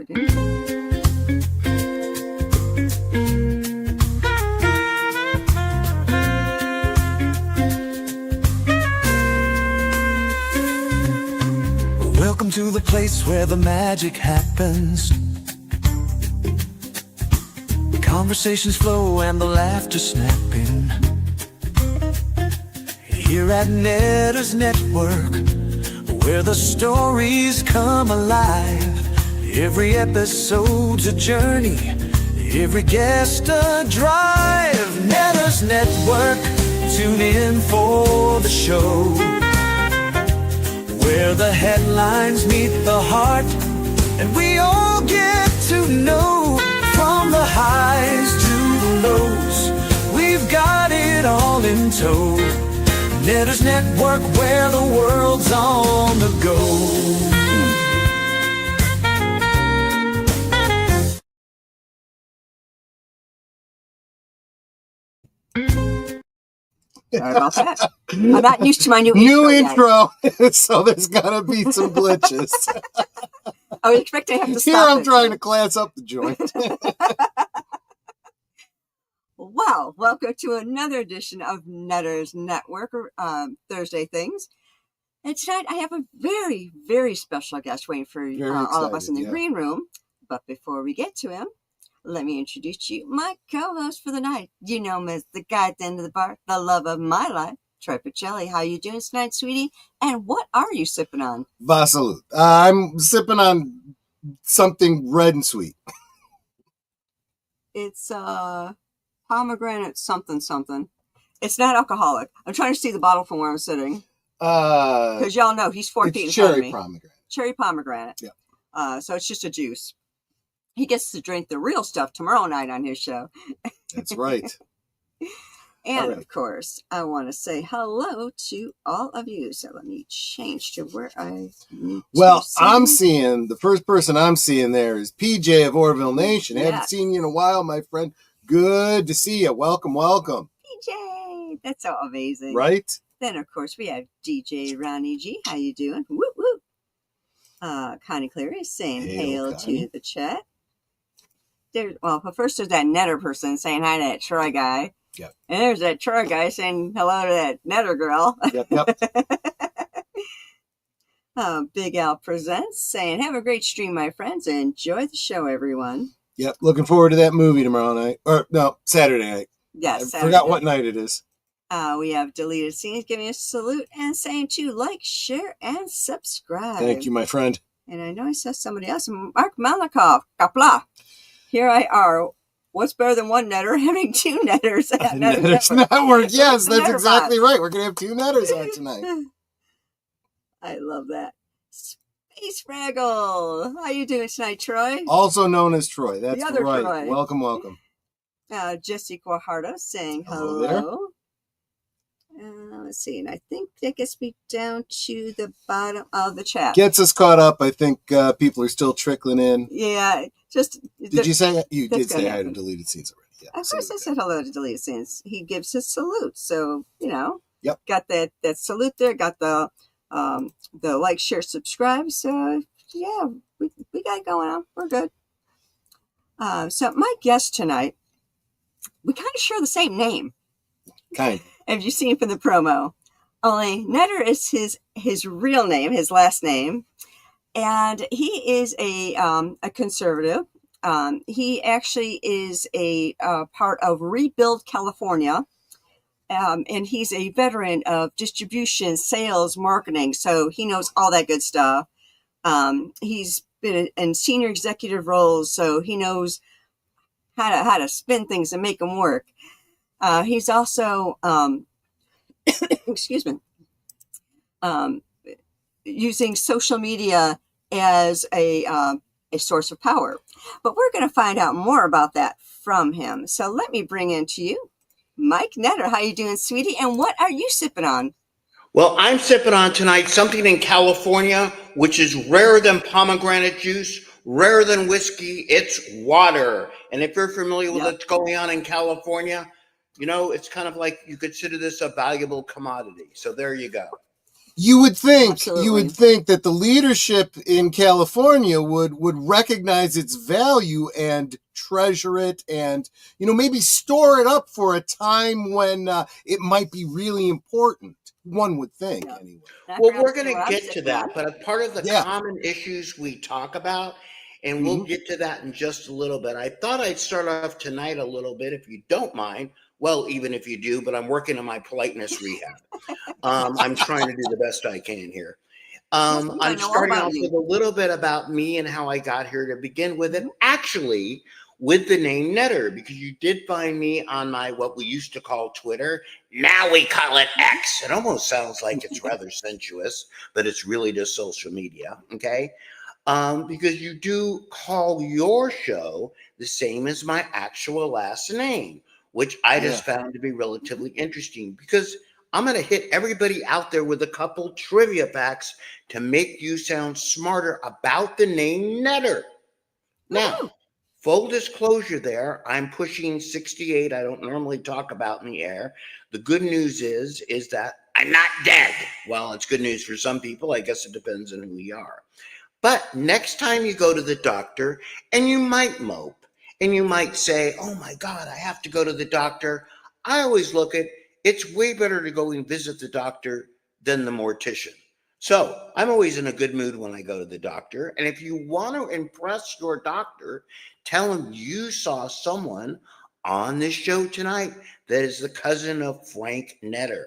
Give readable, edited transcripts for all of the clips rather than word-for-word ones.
Welcome to the place where the magic happens. Conversations flow and the laughter snapping. Here at Netter's Network, where the stories come alive. Every episode's a journey, every guest a drive. Netter's Network, tune in for the show, where the headlines meet the heart, and we all get to know. From the highs to the lows, we've got it all in tow. Netter's Network, where the world's on the go. Sorry about that. I'm not used to my new intro. So there's gotta be some glitches. I was expecting to have to stop. Here I'm trying to class up the joint. Wow, welcome to another edition of Netter's Network, Thursday Things. And tonight I have a very, very special guest waiting for all of us in the green room. But before we get to him, let me introduce you, my co-host for the night. You know him as the guy at the end of the bar, the love of my life, Troy Pacelli. How you doing tonight, sweetie? And what are you sipping on? Vasalut. I'm sipping on something red and sweet. It's pomegranate something. It's not alcoholic. I'm trying to see the bottle from where I'm sitting. Because y'all know he's 14 it's in front of cherry me. pomegranate. Cherry pomegranate. Yeah. So it's just a juice. He gets to drink the real stuff tomorrow night on his show. That's right. And of course, I want to say hello to all of you. So let me change to where I need Well, to I'm seeing, the first person I'm seeing there is PJ of Orville Nation. Yeah. Haven't seen you in a while, my friend. Good to see you. Welcome. PJ. That's so amazing. Right? Then, of course, we have DJ Ronnie G. How you doing? Whoop, whoop. Connie Cleary is saying hail to the chat. But first there's that Netter person saying hi to that Troy guy. Yep. And there's that Troy guy saying hello to that Netter girl. Yep. Big Al Presents saying, have a great stream, my friends. Enjoy the show, everyone. Yep. Looking forward to that movie tomorrow night. Or, no, Saturday night. Yes. I forgot what night it is. We have Deleted Scenes giving us a salute and saying to like, share, and subscribe. Thank you, my friend. And I know I saw somebody else, Mark Malnikov. Kapla. Here I are. What's better than one netter? Having two netters at Netter's Network. Yes, that's exactly right. We're going to have two netters on tonight. I love that. Space Fraggle. How you doing tonight, Troy? Also known as Troy. That's the other right. Troy. Welcome. Jesse Guajardo saying Hello there. Let's see, and I think that gets me down to the bottom of the chat. Gets us caught up. I think people are still trickling in. Yeah, just... Did you say... You did say hi to Deleted Scenes already. Yeah, of course I said hello to Deleted Scenes. He gives his salute. So, Yep. Got that salute there. Got the like, share, subscribe. So, yeah, we got it going on. We're good. So, my guest tonight, we kind of share the same name. Kind of. Have you seen from the promo? Only Netter is his real name, his last name, and he is a conservative. He actually is a part of Rebuild California, and he's a veteran of distribution, sales, marketing. So he knows all that good stuff. He's been in senior executive roles, so he knows how to spin things and make them work. He's also, excuse me, using social media as a source of power. But we're going to find out more about that from him. So let me bring in to you Mike Netter. How you doing, sweetie? And what are you sipping on? Well, I'm sipping on tonight something in California, which is rarer than pomegranate juice, rarer than whiskey. It's water. And if you're familiar with what's going on in California, it's kind of like you consider this a valuable commodity. So there you go. You would think Absolutely. that the leadership in California would recognize its value and treasure it, and maybe store it up for a time when it might be really important. One would think, Yeah. anyway. And I Well, forgot we're to say going what to I'm get to sipping on. that, but a part of the Yeah. common issues we talk about, and we'll Hmm. get to that in just a little bit. I thought I'd start off tonight a little bit, if you don't mind. Well, even if you do, but I'm working on my politeness rehab. I'm trying to do the best I can here. Yes, we want I'm to know all starting about off you. with a little bit about me and how I got here to begin with, and Mhm. actually with the name Netter, because you did find me on my what we used to call Twitter. Now we call it X. It almost sounds like it's rather sensuous, but it's really just social media. Okay. Because you do call your show the same as my actual last name, which I Yeah. just found to be relatively interesting because I'm going to hit everybody out there with a couple trivia facts to make you sound smarter about the name Netter. Now, Woohoo! full disclosure there, I'm pushing 68. I don't normally talk about in the air. The good news is that I'm not dead. Well, it's good news for some people. I guess it depends on who you are. But next time you go to the doctor, and you might mope, and you might say, oh my God, I have to go to the doctor. I always look at it's way better to go and visit the doctor than the mortician. So I'm always in a good mood when I go to the doctor. And if you want to impress your doctor, tell him you saw someone on this show tonight that is the cousin of Frank Netter.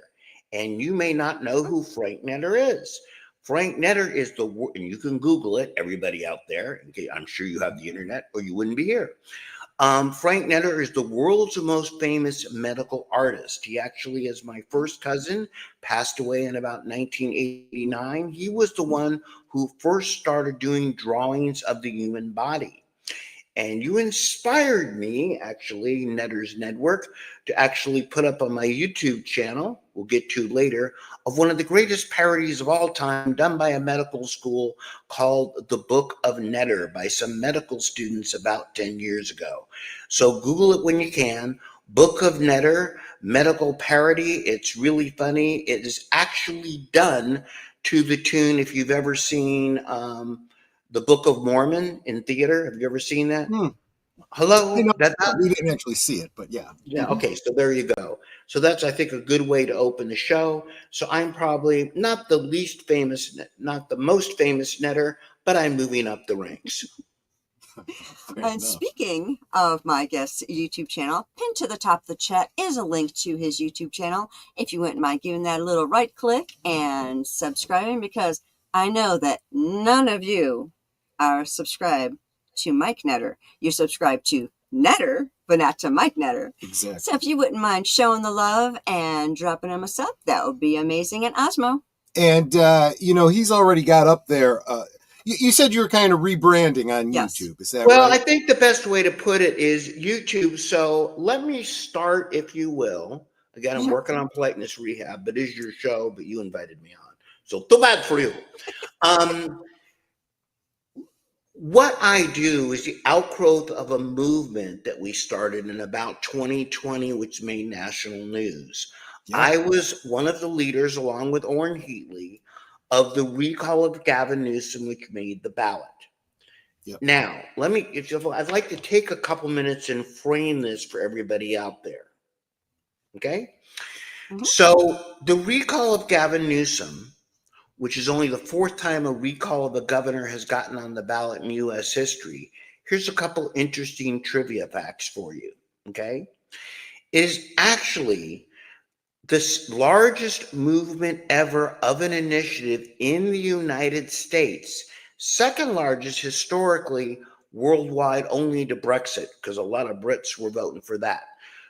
And you may not know who Frank Netter is. Frank Netter is and you can Google it, everybody out there. Okay, I'm sure you have the internet or you wouldn't be here. Frank Netter is the world's most famous medical artist. He actually is my first cousin, passed away in about 1989. He was the one who first started doing drawings of the human body. And you inspired me, actually, Netter's Network, to actually put up on my YouTube channel, we'll get to later, of one of the greatest parodies of all time done by a medical school called The Book of Netter by some medical students about 10 years ago. So Google it when you can. Book of Netter, medical parody. It's really funny. It is actually done to the tune, if you've ever seen the Book of Mormon in theater. Have you ever seen that? Hmm. I Hello? know we didn't actually see it, but yeah. Yeah, Hmm. okay, so there you go. So that's, I think, a good way to open the show. So I'm probably not the least famous, not the most famous netter, but I'm moving up the ranks. Fair And enough. speaking of my guest's YouTube channel, pinned to the top of the chat is a link to his YouTube channel. If you wouldn't mind giving that a little right click and subscribing, because I know that none of you are subscribed to Mike Netter. You subscribe to Netter, but not to Mike Netter. Exactly. So if you wouldn't mind showing the love and dropping him a sub, that would be amazing. And Osmo. And he's already got up there. You said you were kind of rebranding on Yes. YouTube. Is that Well, I right? think the best way to put it is YouTube. So let me start, if you will. Again, I'm Sure. working on politeness rehab, but it is your show, but you invited me on. So too bad for you. Um, What I do is the outgrowth of a movement that we started in about 2020, which made national news. Yeah. I was one of the leaders, along with Orrin Heatley, of the recall of Gavin Newsom, which made the ballot. Yep. Now, I'd like to take a couple minutes and frame this for everybody out there. Okay? Mhm. So, the recall of Gavin Newsom, which is only the fourth time a recall of a governor has gotten on the ballot in U.S. history. Here's a couple interesting trivia facts for you, okay? It is actually the largest movement ever of an initiative in the United States, second largest historically worldwide, only to Brexit, because a lot of Brits were voting for that.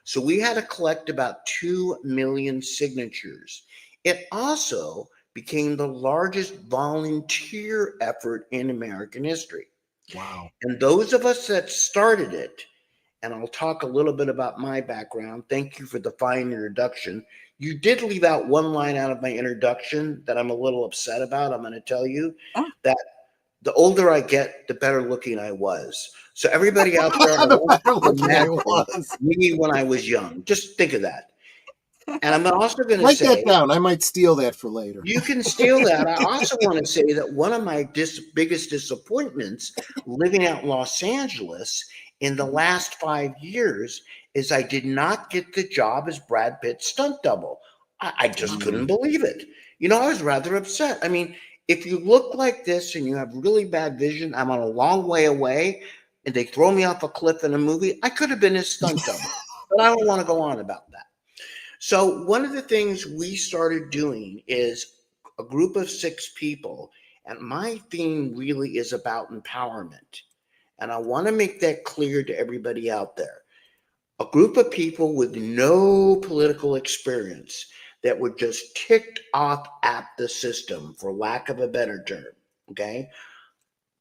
So we had to collect about 2 million signatures. It also became the largest volunteer effort in American history. Wow. And those of us that started it, and I'll talk a little bit about my background. Thank you for the fine introduction. You did leave out one line out of my introduction that I'm a little upset about. I'm going to tell you Oh. that the older I get, the better looking I was. So everybody out there, I The won't better looking I imagine was. me when I was young. Just think of that. And I'm also going to Write that say, down. I might steal that for later. you can steal that. I also want to say that one of my biggest disappointments living out in Los Angeles in the last 5 years is I did not get the job as Brad Pitt's stunt double. I just couldn't believe it. I was rather upset. I mean, if you look like this and you have really bad vision, I'm on a long way away, and they throw me off a cliff in a movie, I could have been his stunt double. But I don't want to go on about that. So one of the things we started doing is a group of 6 people, and my theme really is about empowerment. And I want to make that clear to everybody out there. A group of people with no political experience that were just ticked off at the system, for lack of a better term, okay?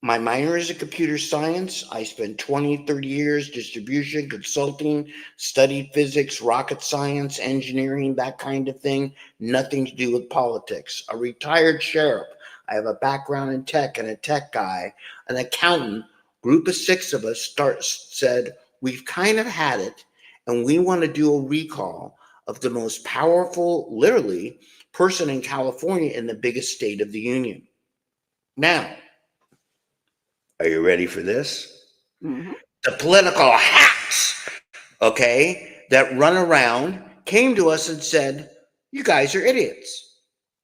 My minor is in computer science. I spent 20, 30 years distribution, consulting, studied physics, rocket science, engineering, that kind of thing. Nothing to do with politics. A retired sheriff. I have a background in tech and a tech guy. An accountant. Group of 6 of us said, we've kind of had it, and we want to do a recall of the most powerful, literally, person in California in the biggest state of the union. Now, are you ready for this? Mm-hmm. The political hacks, okay, that run around came to us and said, you guys are idiots.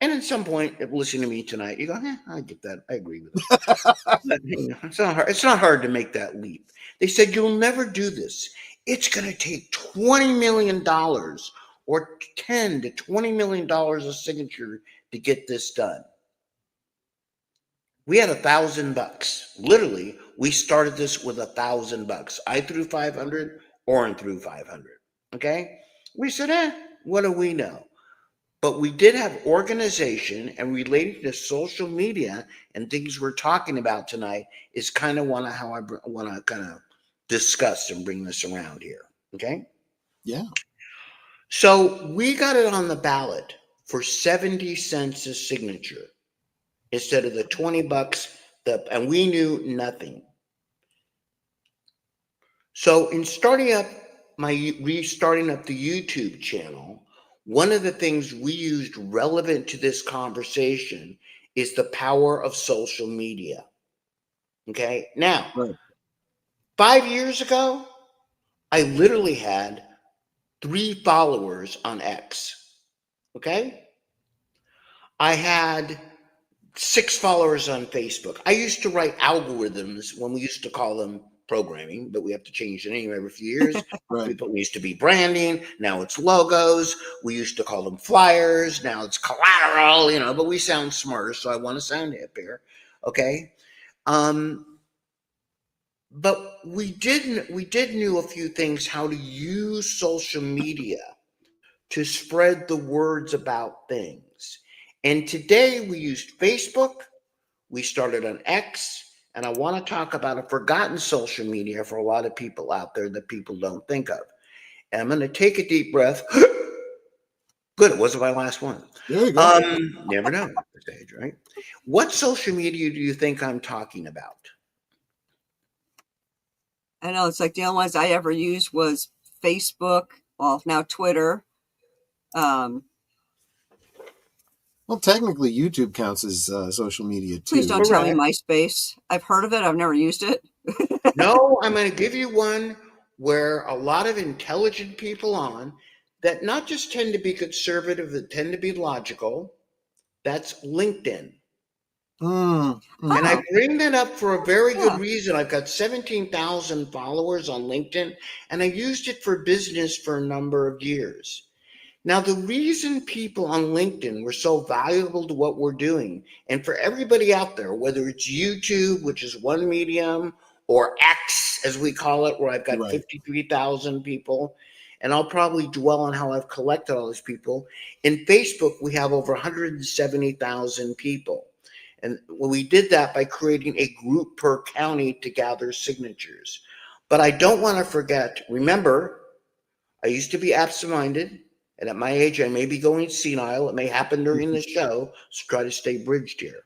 And at some point, if listening to me tonight, you go, I get that. I agree with it. It's not hard to make that leap. They said, you'll never do this. It's going to take $20 million or $10 to $20 million a signature to get this done. We had $1,000. Literally, we started this with $1,000. I threw 500, Oren threw 500. Okay? We said, what do we know? But we did have organization, and related to social media and things we're talking about tonight is kind of how I want to kind of discuss and bring this around here. Okay? Yeah. So we got it on the ballot for 70 cents a signature, instead of the $20 and we knew nothing. So in restarting up the YouTube channel, one of the things we used relevant to this conversation is the power of social media. Okay. Now, Right. 5 years ago, I literally had 3 followers on X. Okay. I had 6 followers on Facebook. I used to write algorithms when we used to call them programming, but we have to change the name every few years. Right. People used to be branding. Now it's logos. We used to call them flyers. Now it's collateral, but we sound smarter. So I want to sound hip here. Okay. But we did knew a few things, how to use social media to spread the words about things. And today we used Facebook. We started on X, and I want to talk about a forgotten social media for a lot of people out there that people don't think of. And I'm going to take a deep breath. Good, it wasn't my last one. There you go. Never know at this stage, right? What social media do you think I'm talking about? I know it's like the only ones I ever used was Facebook. Well, now Twitter. Well, technically, YouTube counts as social media too. Please don't tell me Correct. MySpace. I've heard of it. I've never used it. No, I'm going to give you one where a lot of intelligent people on that not just tend to be conservative, that tend to be logical. That's LinkedIn. Mm, mm. And I Oh. bring that up for a very good Yeah. reason. I've got 17,000 followers on LinkedIn, and I used it for business for a number of years. Now, the reason people on LinkedIn were so valuable to what we're doing, and for everybody out there, whether it's YouTube, which is one medium, or X, as we call it, where I've got Right. 53,000 people, and I'll probably dwell on how I've collected all these people. In Facebook, we have over 170,000 people. And we did that by creating a group per county to gather signatures. But I don't want to forget, remember, I used to be absent-minded. And at my age, I may be going senile. It may happen during the show. So try to stay bridged here.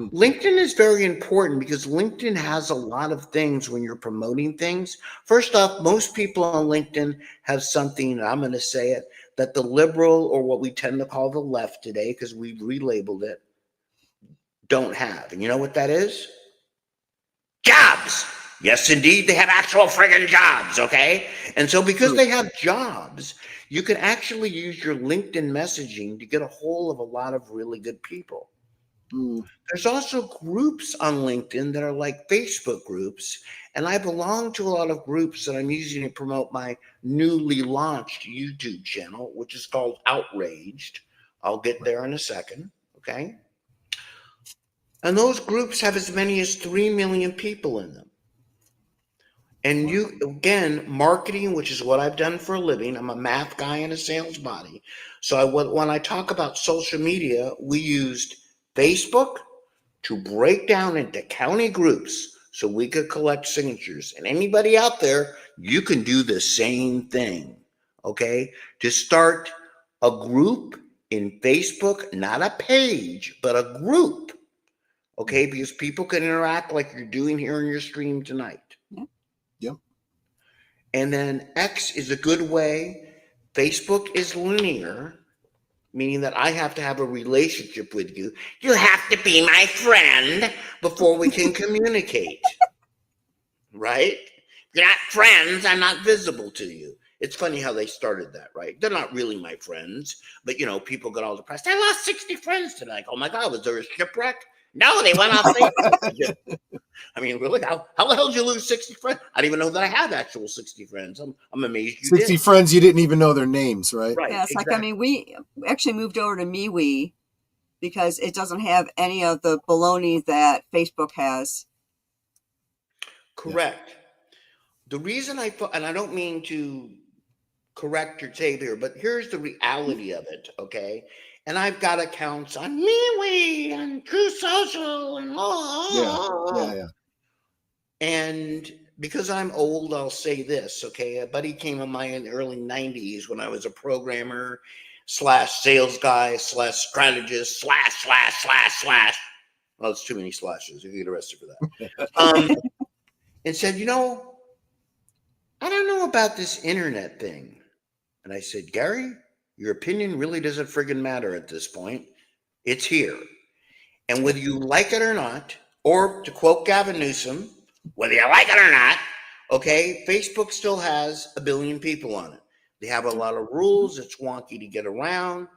LinkedIn is very important because LinkedIn has a lot of things when you're promoting things. First off, most people on LinkedIn have something, and I'm going to say it, that the liberal, or what we tend to call the left today, because we've relabeled it, don't have. And you know what that is? Jobs. Yes, indeed, they have actual friggin' jobs, okay? And so because they have jobs, you can actually use your LinkedIn messaging to get a hold of a lot of really good people. There's also groups on LinkedIn that are like Facebook groups, and I belong to a lot of groups that I'm using to promote my newly launched YouTube channel, which is called Outraged. I'll get there in a second, okay? And those groups have as many as 3 million people in them. And you, again, marketing, which is what I've done for a living. I'm a math guy in a sales body. So when I talk about social media, we used Facebook to break down into county groups so we could collect signatures. And anybody out there, you can do the same thing, okay? To start a group in Facebook, not a page, but a group, okay? Because people can interact like you're doing here in your stream tonight. Yep. And then X is a good way. Facebook is linear, meaning that I have to have a relationship with you. You have to be my friend before we can communicate. Right? If you're not friends, I'm not visible to you. It's funny how they started that, right? They're not really my friends, but people get all depressed. I lost 60 friends today. Like, oh my God, was there a shipwreck? No, they went off Facebook. I mean, really? How the hell did you lose 60 friends? I didn't even know that I had actual 60 friends. I'm amazed you 60 did. friends you didn't even know their names, right? Right. Yeah, it's exactly. like, I mean, we actually moved over to MeWe because it doesn't have any of the baloney that Facebook has. Correct. The reason I thought, and I don't mean to correct your tape here, but here's the reality of it, okay? And I've got accounts on MeWe and True Social and Yeah. And because I'm old, I'll say this, okay? A buddy came of mine in the early 90s when I was a programmer / sales guy / strategist / well, it's too many slashes. You get arrested for that. And said, I don't know about this internet thing. And I said, Gary, your opinion really doesn't friggin' matter at this point. It's here. And whether you like it or not, or to quote Gavin Newsom, whether you like it or not, okay, Facebook still has 1 billion people on it. They have a lot of rules. It's wonky to get around.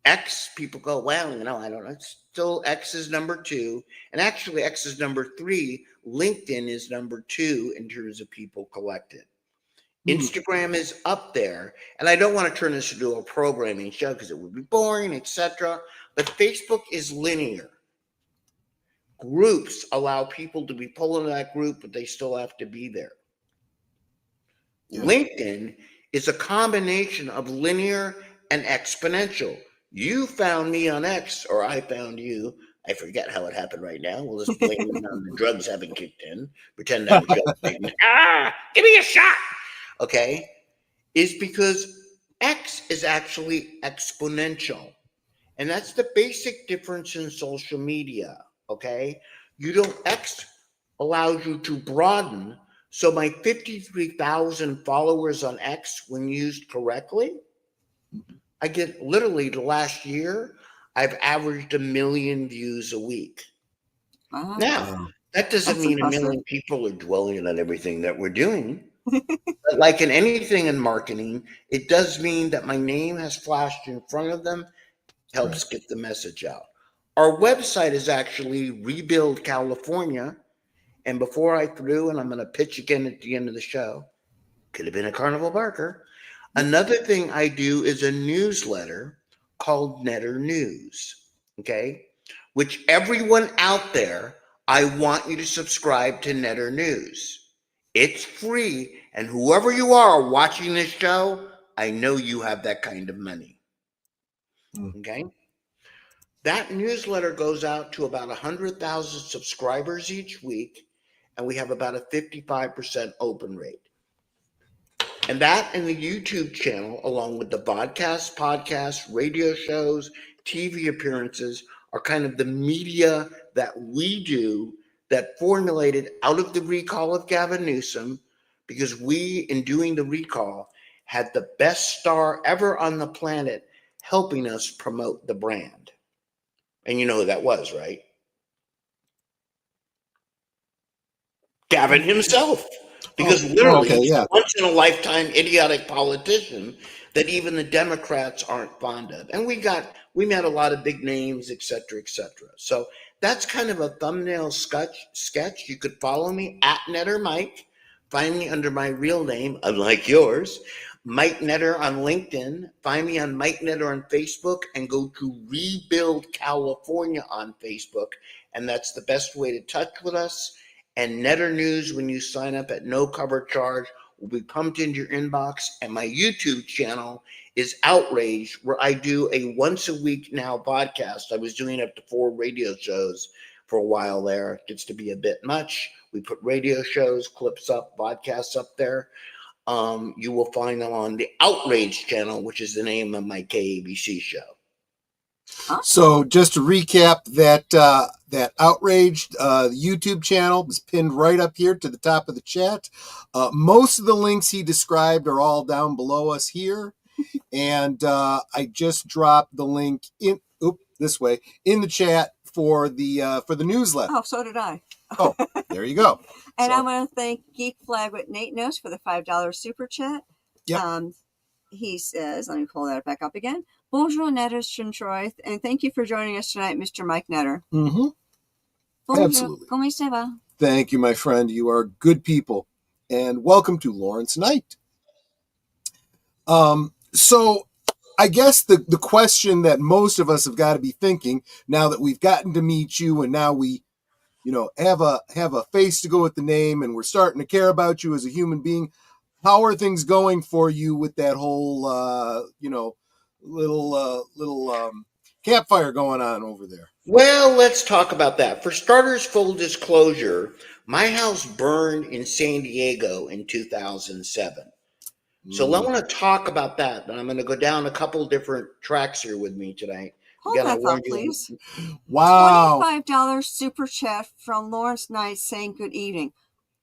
X, people go, well, I don't know. It's still X is number 2. And actually, X is number 3. LinkedIn is number 2 in terms of people collected. Instagram is up there. And I don't want to turn this into a programming show because it would be boring, etc. But Facebook is linear. Groups allow people to be pulled into that group, but they still have to be there. Yeah. LinkedIn is a combination of linear and exponential. You found me on X, or I found you. I forget how it happened right now. We'll just blame it on the drugs having kicked in. Pretend I'm joking. Give me a shot. Okay. Is because X is actually exponential. And that's the basic difference in social media. Okay. X allows you to broaden. So my 53,000 followers on X, when used correctly, I get literally the last year, I've averaged 1 million views a week. Wow. Now, that doesn't That's mean impressive. 1 million people are dwelling on everything that we're doing. But like in anything in marketing, it does mean that my name has flashed in front of them, helps get the message out. Our website is actually Rebuild California. And before I threw, and I'm going to pitch again at the end of the show, could have been a Carnival Barker. Another thing I do is a newsletter called Netter News, okay? Which everyone out there, I want you to subscribe to Netter News. It's free, and whoever you are watching this show, I know you have that kind of money, okay? That newsletter goes out to about 100,000 subscribers each week, and we have about a 55% open rate. And that and the YouTube channel, along with the podcasts, radio shows, TV appearances, are kind of the media that we do that formulated out of the recall of Gavin Newsom, because we, in doing the recall, had the best star ever on the planet helping us promote the brand. And you know who that was, right? Gavin himself. Because literally, okay, he's yeah. a once in a lifetime idiotic politician that even the Democrats aren't fond of. And we met a lot of big names, et cetera, et cetera. So that's kind of a thumbnail sketch. You could follow me at Netter Mike. Find me under my real name, unlike yours, Mike Netter on LinkedIn. Find me on Mike Netter on Facebook, and go to Rebuild California on Facebook. And that's the best way to touch with us. And Netter News, when you sign up at no cover charge, will be pumped into your inbox. And my YouTube channel is Outraged, where I do a once a week now podcast. I was doing up to 4 radio shows for a while there. It gets to be a bit much. We put radio shows, clips up, podcasts up there. You will find them on the Outraged channel, which is the name of my KABC show. So just to recap, that Outraged YouTube channel is pinned right up here to the top of the chat. Most of the links he described are all down below us here. And I just dropped the link in this way in the chat for the newsletter. Oh, so did I. Oh, there you go. And So- I want to thank Geek Flag with Nate Knows for the $5 super chat. Yep. He says, let me pull that back up again. Bonjour, Netter Troy, and thank you for joining us tonight, Mr. Mike Netter. Mm-hmm. Bonjour. Absolutely. Comment ça va? Thank you, my friend. You are good people. And welcome to Lawrence Knight. So I guess the question that most of us have got to be thinking now that we've gotten to meet you, and now we, have a face to go with the name, and we're starting to care about you as a human being. How are things going for you with that whole, little campfire going on over there? Well, let's talk about that. For starters, full disclosure, my house burned in San Diego in 2007. So I want to talk about that. And I'm going to go down a couple different tracks here with me tonight. Hold Again, I that warned thought, you. please. Wow. $25 super chat from Lawrence Knight saying good evening.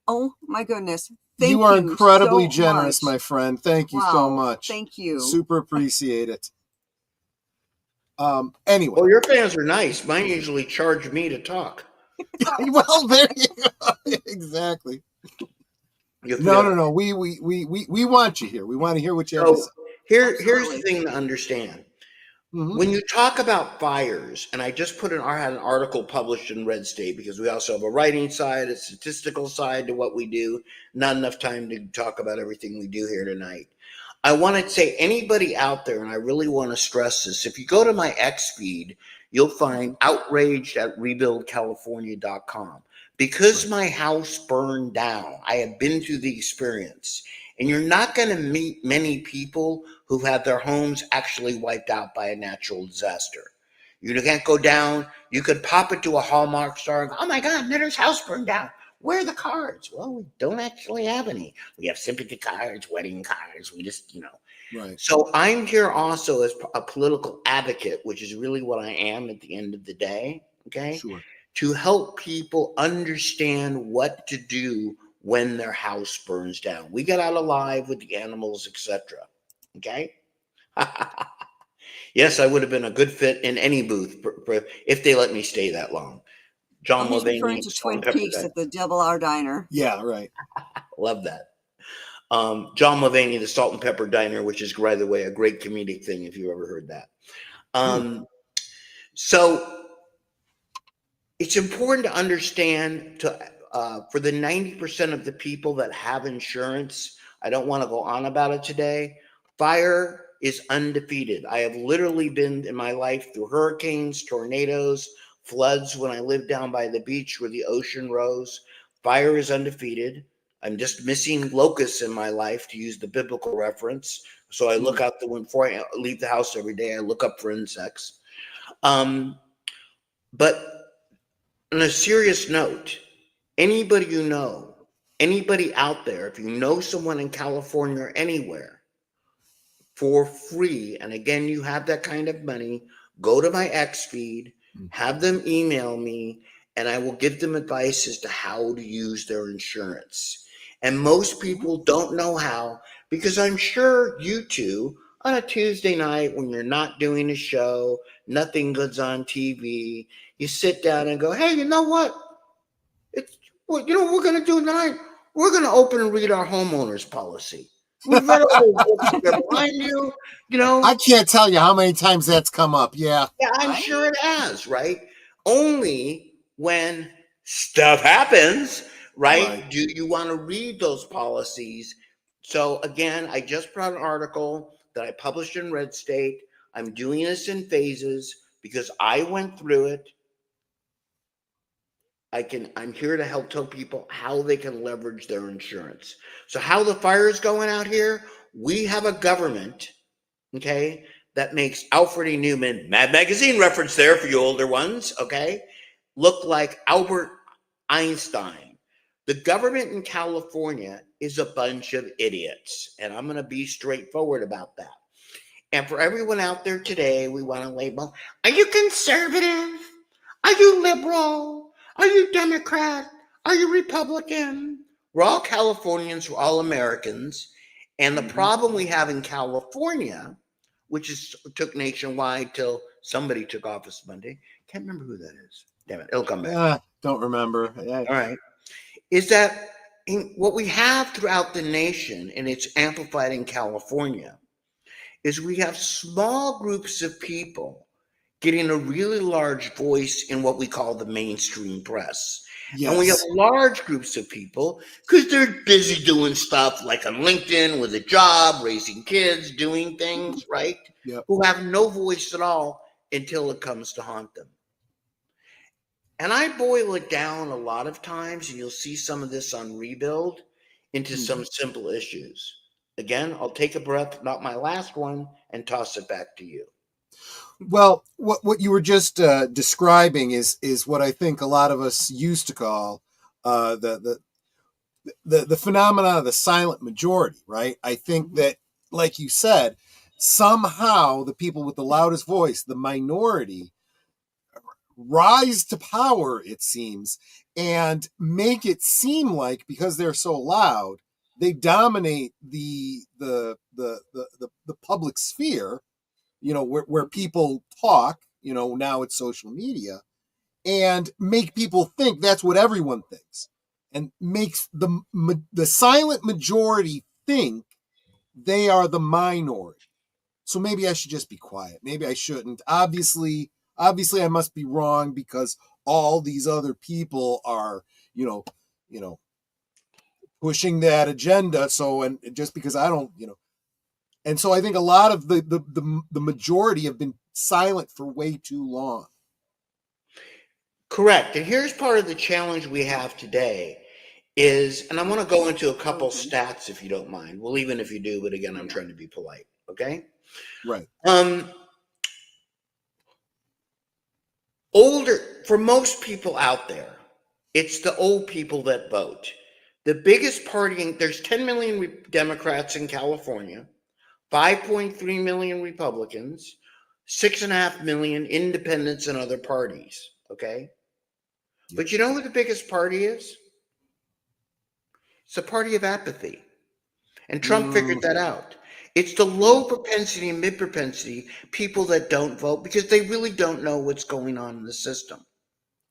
Oh my goodness. Thank you are incredibly so generous, much. my friend. Thank you so Wow, much. Thank you. Super appreciate it. Anyway. Well, your fans are nice. Mine usually charge me to talk. Well, there you go. Exactly. No. We want you here. We want to hear what you have to say. Here's Absolutely. the thing to understand. Mhm. When you talk about fires, and I just had an article published in Red State, because we also have a writing side, a statistical side to what we do. Not enough time to talk about everything we do here tonight. I want to say, anybody out there, and I really want to stress this, if you go to my X feed, you'll find Outraged at rebuildcalifornia.com. Because my house burned down, I have been through the experience. And you're not going to meet many people who've had their homes actually wiped out by a natural disaster. You can't go down. You could pop it to a Hallmark star and go, oh my God, Netter's house burned down. Where are the cards? Well, we don't actually have any. We have sympathy cards, wedding cards. We just, Right. So I'm here also as a political advocate, which is really what I am at the end of the day. Okay. Sure. To help people understand what to do when their house burns down. We got out alive with the animals, etc. Okay. Yes, I would have been a good fit in any booth if they let me stay that long. John He's referring Mulvaney, to Twin Peaks at the Double R Diner. Yeah, right. Love that. John Mulvaney, the Salt and Pepper Diner, which is, by the way, a great comedic thing if you ever heard that. So it's important to understand for the 90% of the people that have insurance, I don't want to go on about it today. Fire is undefeated. I have literally been in my life through hurricanes, tornadoes, floods when I lived down by the beach where the ocean rose. Fire is undefeated. I'm just missing locusts in my life, to use the biblical reference. So I look out the window before I leave the house every day. I look up for insects. But on a serious note, anybody you know, anybody out there, if you know someone in California or anywhere, for free, and again, you have that kind of money, go to my X feed, have them email me, and I will give them advice as to how to use their insurance. And most people don't know how, because I'm sure you two, on a Tuesday night when you're not doing a show, nothing good's on TV, you sit down and go, hey, you know what? It's what you know what we're going to do tonight? We're going to open and read our homeowner's policy. We've read all those books that are behind you, you know. I can't tell you how many times that's come up. Yeah. Yeah, I'm Right? sure it has, right? Only when stuff happens, right, Right. do you want to read those policies. So again, I just brought an article that I published in Red State. I'm doing this in phases because I went through it. I'm here to help tell people how they can leverage their insurance. So how the fire is going out here, we have a government, okay, that makes Alfred E. Newman, Mad Magazine reference there for you older ones, okay, look like Albert Einstein. The government in California is a bunch of idiots, and I'm going to be straightforward about that. And for everyone out there today, we want to label, are you conservative? Are you liberal? Are you Democrat? Are you Republican? We're all Californians, we're all Americans. And the problem we have in California, which took nationwide till somebody took office Monday, can't remember who that is. Damn it, it'll come back. Don't remember. All right. Is that what we have throughout the nation, and it's amplified in California, is we have small groups of people getting a really large voice in what we call the mainstream press. Yes. And we have large groups of people because they're busy doing stuff like on LinkedIn with a job, raising kids, doing things, right? Yep. Who have no voice at all until it comes to haunt them. And I boil it down a lot of times, and you'll see some of this on Rebuild, into some simple issues. Again, I'll take a breath, not my last one, and toss it back to you. Well, what you were just describing is what I think a lot of us used to call the phenomena of the silent majority, right? I think that, like you said, somehow the people with the loudest voice, the minority, rise to power, it seems, and make it seem like because they're so loud, they dominate the public sphere, where people talk, now it's social media, and make people think that's what everyone thinks, and makes the silent majority think they are the minority. So maybe I should just be quiet. Maybe I shouldn't. Obviously I must be wrong because all these other people are, pushing that agenda. So, and just because I don't, and so I think a lot of the majority have been silent for way too long. Correct. And here's part of the challenge we have today is, and I want to go into a couple stats if you don't mind. Well, even if you do, but again, I'm trying to be polite. Okay. Right. For most people out there, it's the old people that vote. The biggest party, there's 10 million Democrats in California, 5.3 million Republicans, 6.5 million independents and other parties. Okay. But you know who the biggest party is? It's the party of apathy. And Trump figured that out. It's the low propensity and mid propensity people that don't vote because they really don't know what's going on in the system.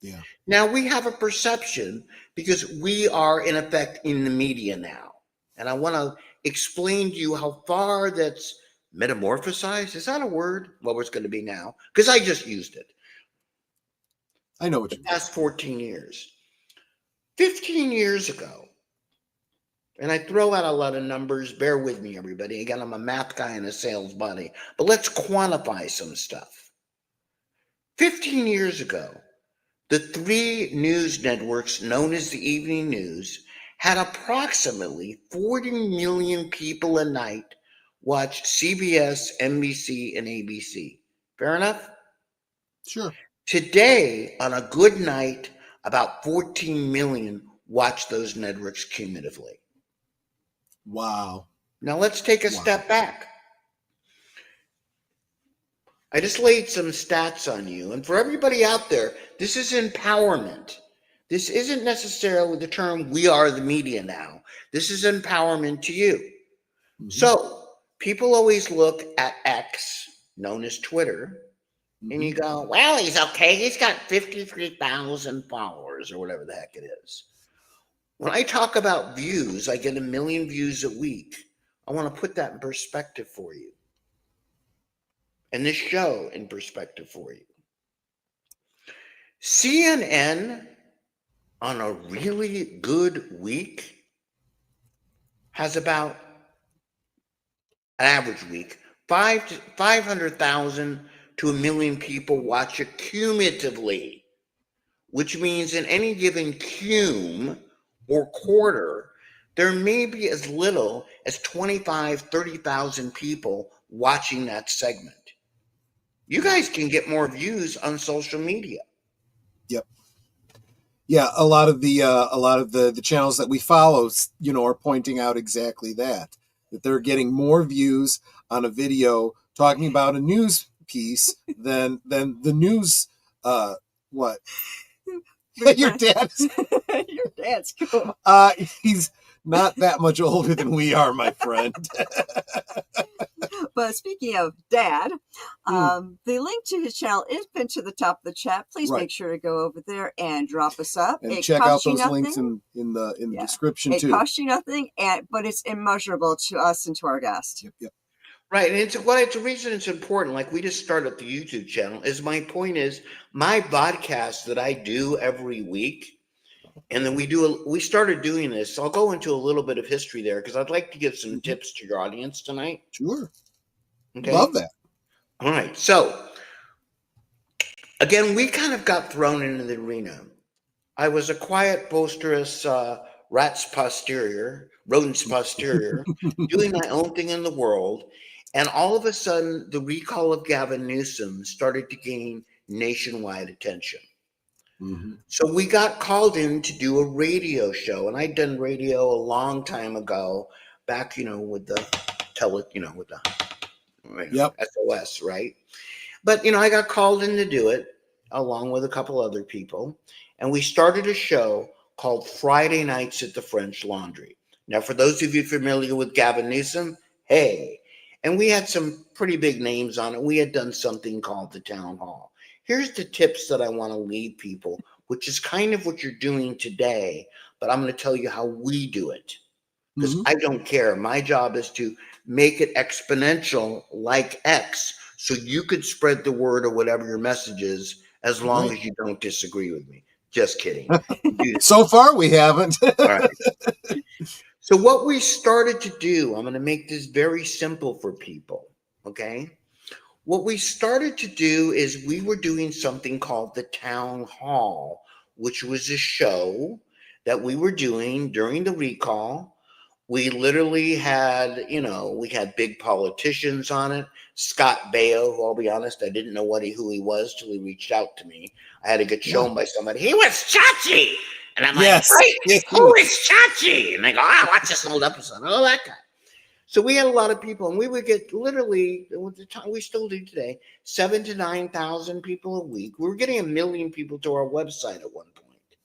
Yeah. Now we have a perception because we are in effect in the media now. And I want to explain to you how far that's metamorphosized. Is that a word? Well, it's going to be now because I just used it. I know what you mean. The past 14 years. 15 years ago, and I throw out a lot of numbers, bear with me, everybody. Again, I'm a math guy and a sales buddy, but let's quantify some stuff. 15 years ago, the 3 news networks known as the evening news had approximately 40 million people a night watch CBS, NBC, and ABC. Fair enough? Sure. Today, on a good night, about 14 million watch those networks cumulatively. Wow. Now let's take a step back. I just laid some stats on you. And for everybody out there, this is empowerment. This isn't necessarily the term "we are the media" now. This is empowerment to you. Mhm. So people always look at X, known as Twitter, and you Mhm. go, well, he's okay. He's got 53,000 followers or whatever the heck it is. When I talk about views, I get 1 million views a week. I want to put that in perspective for you. And this show in perspective for you. CNN on a really good week has about an average week, 500,000 to 1 million people watch it cumulatively, which means in any given cum or quarter, there may be as little as 25, 30,000 people watching that segment. You guys can get more views on social media. Yep. Yeah, a lot of the channels that we follow, are pointing out exactly that they're getting more views on a video talking about a news piece than the news. What? Your dad's. Your dad's cool. He's not that much older than we are, my friend. But speaking of Dad, the link to his channel is pinned to the top of the chat. Please Right. make sure to go over there and drop us up. And It check out costs you those links nothing. in the Yeah. description It too. costs you nothing, but it's immeasurable to us and to our guests. Yep. Right, and it's the reason it's important. Like we just started the YouTube channel. Is my point is my podcast that I do every week, and then we started doing this. I'll go into a little bit of history there because I'd like to give some tips to your audience tonight. Sure. Okay. Love that. All right. So again, we kind of got thrown into the arena. I was a quiet, boisterous rodent's posterior, doing my own thing in the world. And all of a sudden, the recall of Gavin Newsom started to gain nationwide attention. Mm-hmm. So we got called in to do a radio show. And I'd done radio a long time ago, back, with the Yep. SOS, right? But, I got called in to do it along with a couple other people. And we started a show called Friday Nights at the French Laundry. Now, for those of you familiar with Gavin Newsom, hey. And we had some pretty big names on it. We had done something called the Town Hall. Here's the tips that I want to leave people, which is kind of what you're doing today. But I'm going to tell you how we do it. Because I don't care. My job is to make it exponential like X so you could spread the word or whatever your message is as long as you don't disagree with me. Just kidding. So far, we haven't. All right. So what we started to do, I'm going to make this very simple for people, okay? What we started to do is we were doing something called the Town Hall, which was a show that we were doing during the recall. We literally had, we had big politicians on it. Scott Baio, who I'll be honest, I didn't know who he was till he reached out to me. I had to get shown by somebody. He was Chachi. And I'm like, who is Chachi? And they go, watch this old episode. Oh, that guy. So we had a lot of people, and we would get literally, with the time we still do today, 7,000 to 9,000 people a week. We were getting 1 million people to our website at one point.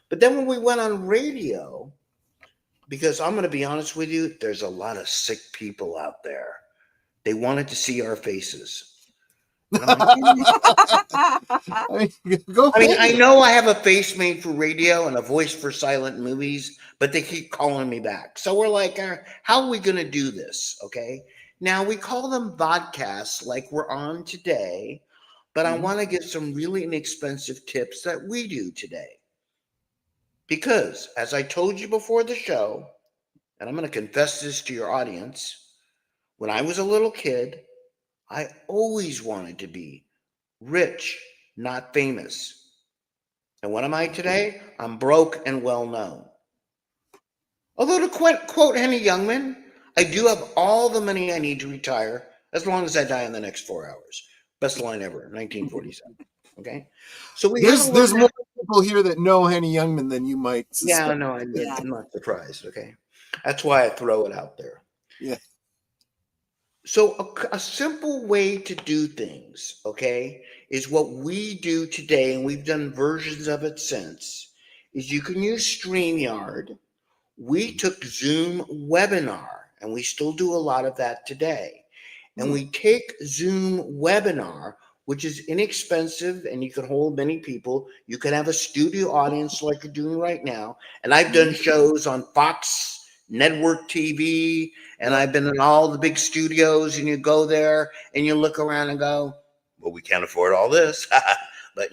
But then when we went on radio, because I'm going to be honest with you, there's a lot of sick people out there. They wanted to see our faces. I know I have a face made for radio and a voice for silent movies, but they keep calling me back. So we're like, how are we going to do this? Okay. Now we call them vodcasts like we're on today, but I want to give some really inexpensive tips that we do today. Because as I told you before the show, and I'm going to confess this to your audience, when I was a little kid, I always wanted to be rich, not famous. And what am I today? I'm broke and well known. Although to quote Henny Youngman, I do have all the money I need to retire as long as I die in the next 4 hours. Best line ever, 1947. Okay, so there's more people here that know Henny Youngman than you might suspect. Yeah, no, I'm not surprised. Okay, that's why I throw it out there. Yeah. So a simple way to do things, okay, is what we do today, and we've done versions of it since, is you can use StreamYard. We took Zoom Webinar, and we still do a lot of that today. And we take Zoom Webinar, which is inexpensive and you can hold many people. You can have a studio audience like you're doing right now. And I've done shows on Fox Network TV, and I've been in all the big studios, and you go there and you look around and go, well, we can't afford all this. But,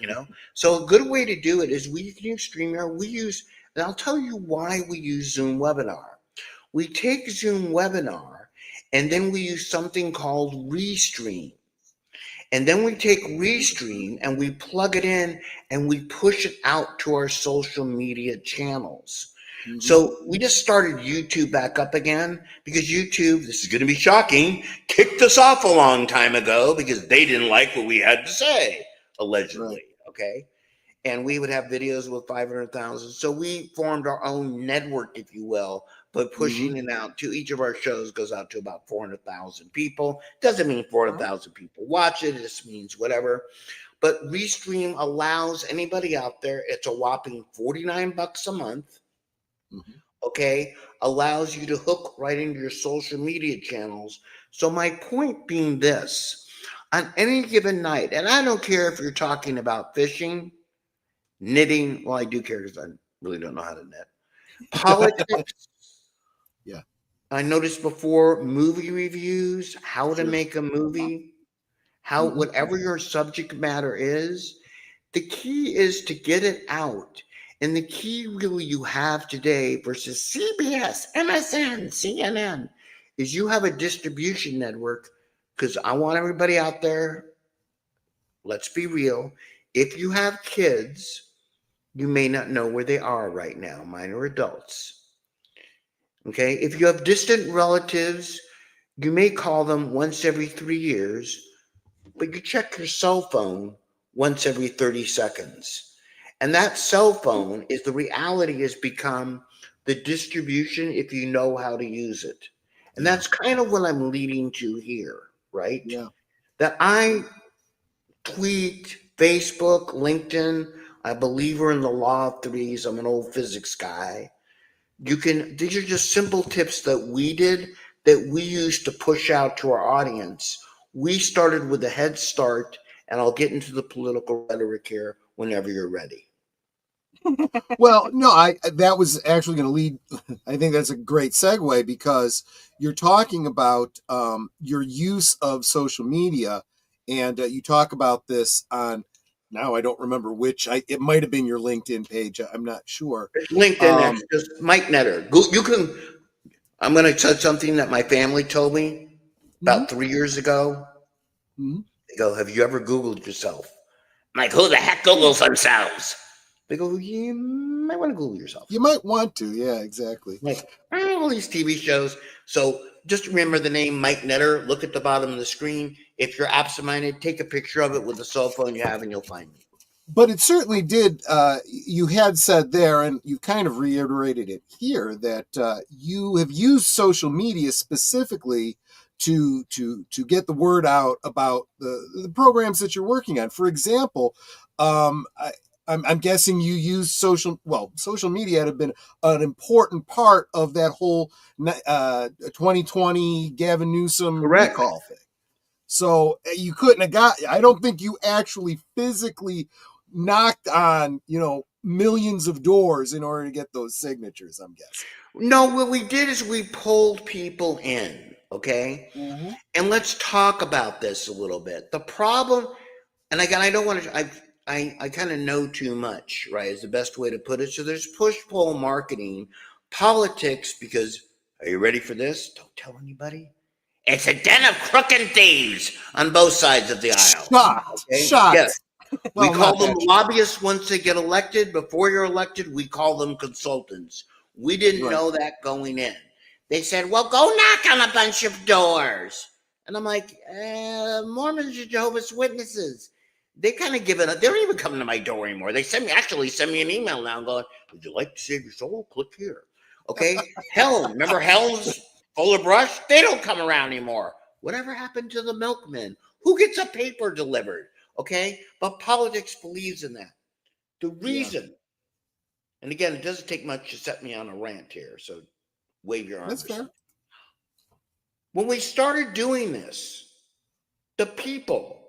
so a good way to do it is we can use StreamYard. And I'll tell you why we use Zoom Webinar. We take Zoom Webinar and then we use something called Restream. And then we take Restream and we plug it in and we push it out to our social media channels. So we just started YouTube back up again because YouTube, this is going to be shocking, kicked us off a long time ago because they didn't like what we had to say, allegedly. Okay. And we would have videos with 500,000. So we formed our own network, if you will, but pushing it out to each of our shows goes out to about 400,000 people. Doesn't mean 400,000 people watch it. It just means whatever. But Restream allows anybody out there, it's a whopping $49 a month. Okay. Allows you to hook right into your social media channels. So my point being this, on any given night, and I don't care if you're talking about fishing, knitting, well, I do care because I really don't know how to knit. Politics. I noticed before, movie reviews, how to make a movie, how whatever your subject matter is, the key is to get it out. And the key really you have today versus CBS, MSN, CNN, is you have a distribution network. Because I want everybody out there, let's be real, if you have kids, you may not know where they are right now, minor adults. Okay, if you have distant relatives, you may call them once every 3 years, but you check your cell phone once every 30 seconds. And that cell phone is the reality has become the distribution if you know how to use it. And that's kind of what I'm leading to here, right? Yeah. That I tweet, Facebook, LinkedIn, I believe in the law of threes. I'm an old physics guy. These are just simple tips that we did that we used to push out to our audience. We started with a head start, and I'll get into the political rhetoric here whenever you're ready. Well, no, that was actually going to lead. I think that's a great segue because you're talking about your use of social media, and you talk about this on. Now I don't remember which. It might have been your LinkedIn page. I'm not sure. It's LinkedIn. It's just Mike Netter. You can. I'm going to tell something that my family told me about 3 years ago. They go, "Have you ever Googled yourself?" I'm like, "Who the heck Googles themselves?" They go, "You might want to Google yourself." You might want to. Yeah, exactly. Like all these TV shows. So just remember the name Mike Netter. Look at the bottom of the screen. If you're absent-minded, take a picture of it with the cell phone you have, and you'll find me. But it certainly did. You had said there, and you kind of reiterated it here, that you have used social media specifically to get the word out about the programs that you're working on. For example, I'm guessing you use social media had been an important part of that whole 2020 Gavin Newsom recall thing. So you couldn't have I don't think you actually physically knocked on, millions of doors in order to get those signatures, I'm guessing. No, what we did is we pulled people in, okay? And let's talk about this a little bit. The problem, and again, I don't want to, I kind of know too much, right, is the best way to put it. So there's push-pull marketing, politics, because, are you ready for this? Don't tell anybody. It's a den of crook and thieves on both sides of the aisle. Shocked. Yes. Well, we call them lobbyists once they get elected. Before you're elected, we call them consultants. We didn't know that going in. They said, well, go knock on a bunch of doors. And I'm like, Mormons are Jehovah's Witnesses. They kind of give it up. They don't even come to my door anymore. They send me an email now going, would you like to save your soul? Click here. Okay. Hell, remember Hell's full of brush? They don't come around anymore. Whatever happened to the milkman? Who gets a paper delivered? Okay, but politics believes in that. The reason, and again, it doesn't take much to set me on a rant here, so wave your arms. That's fair. When we started doing this, the people,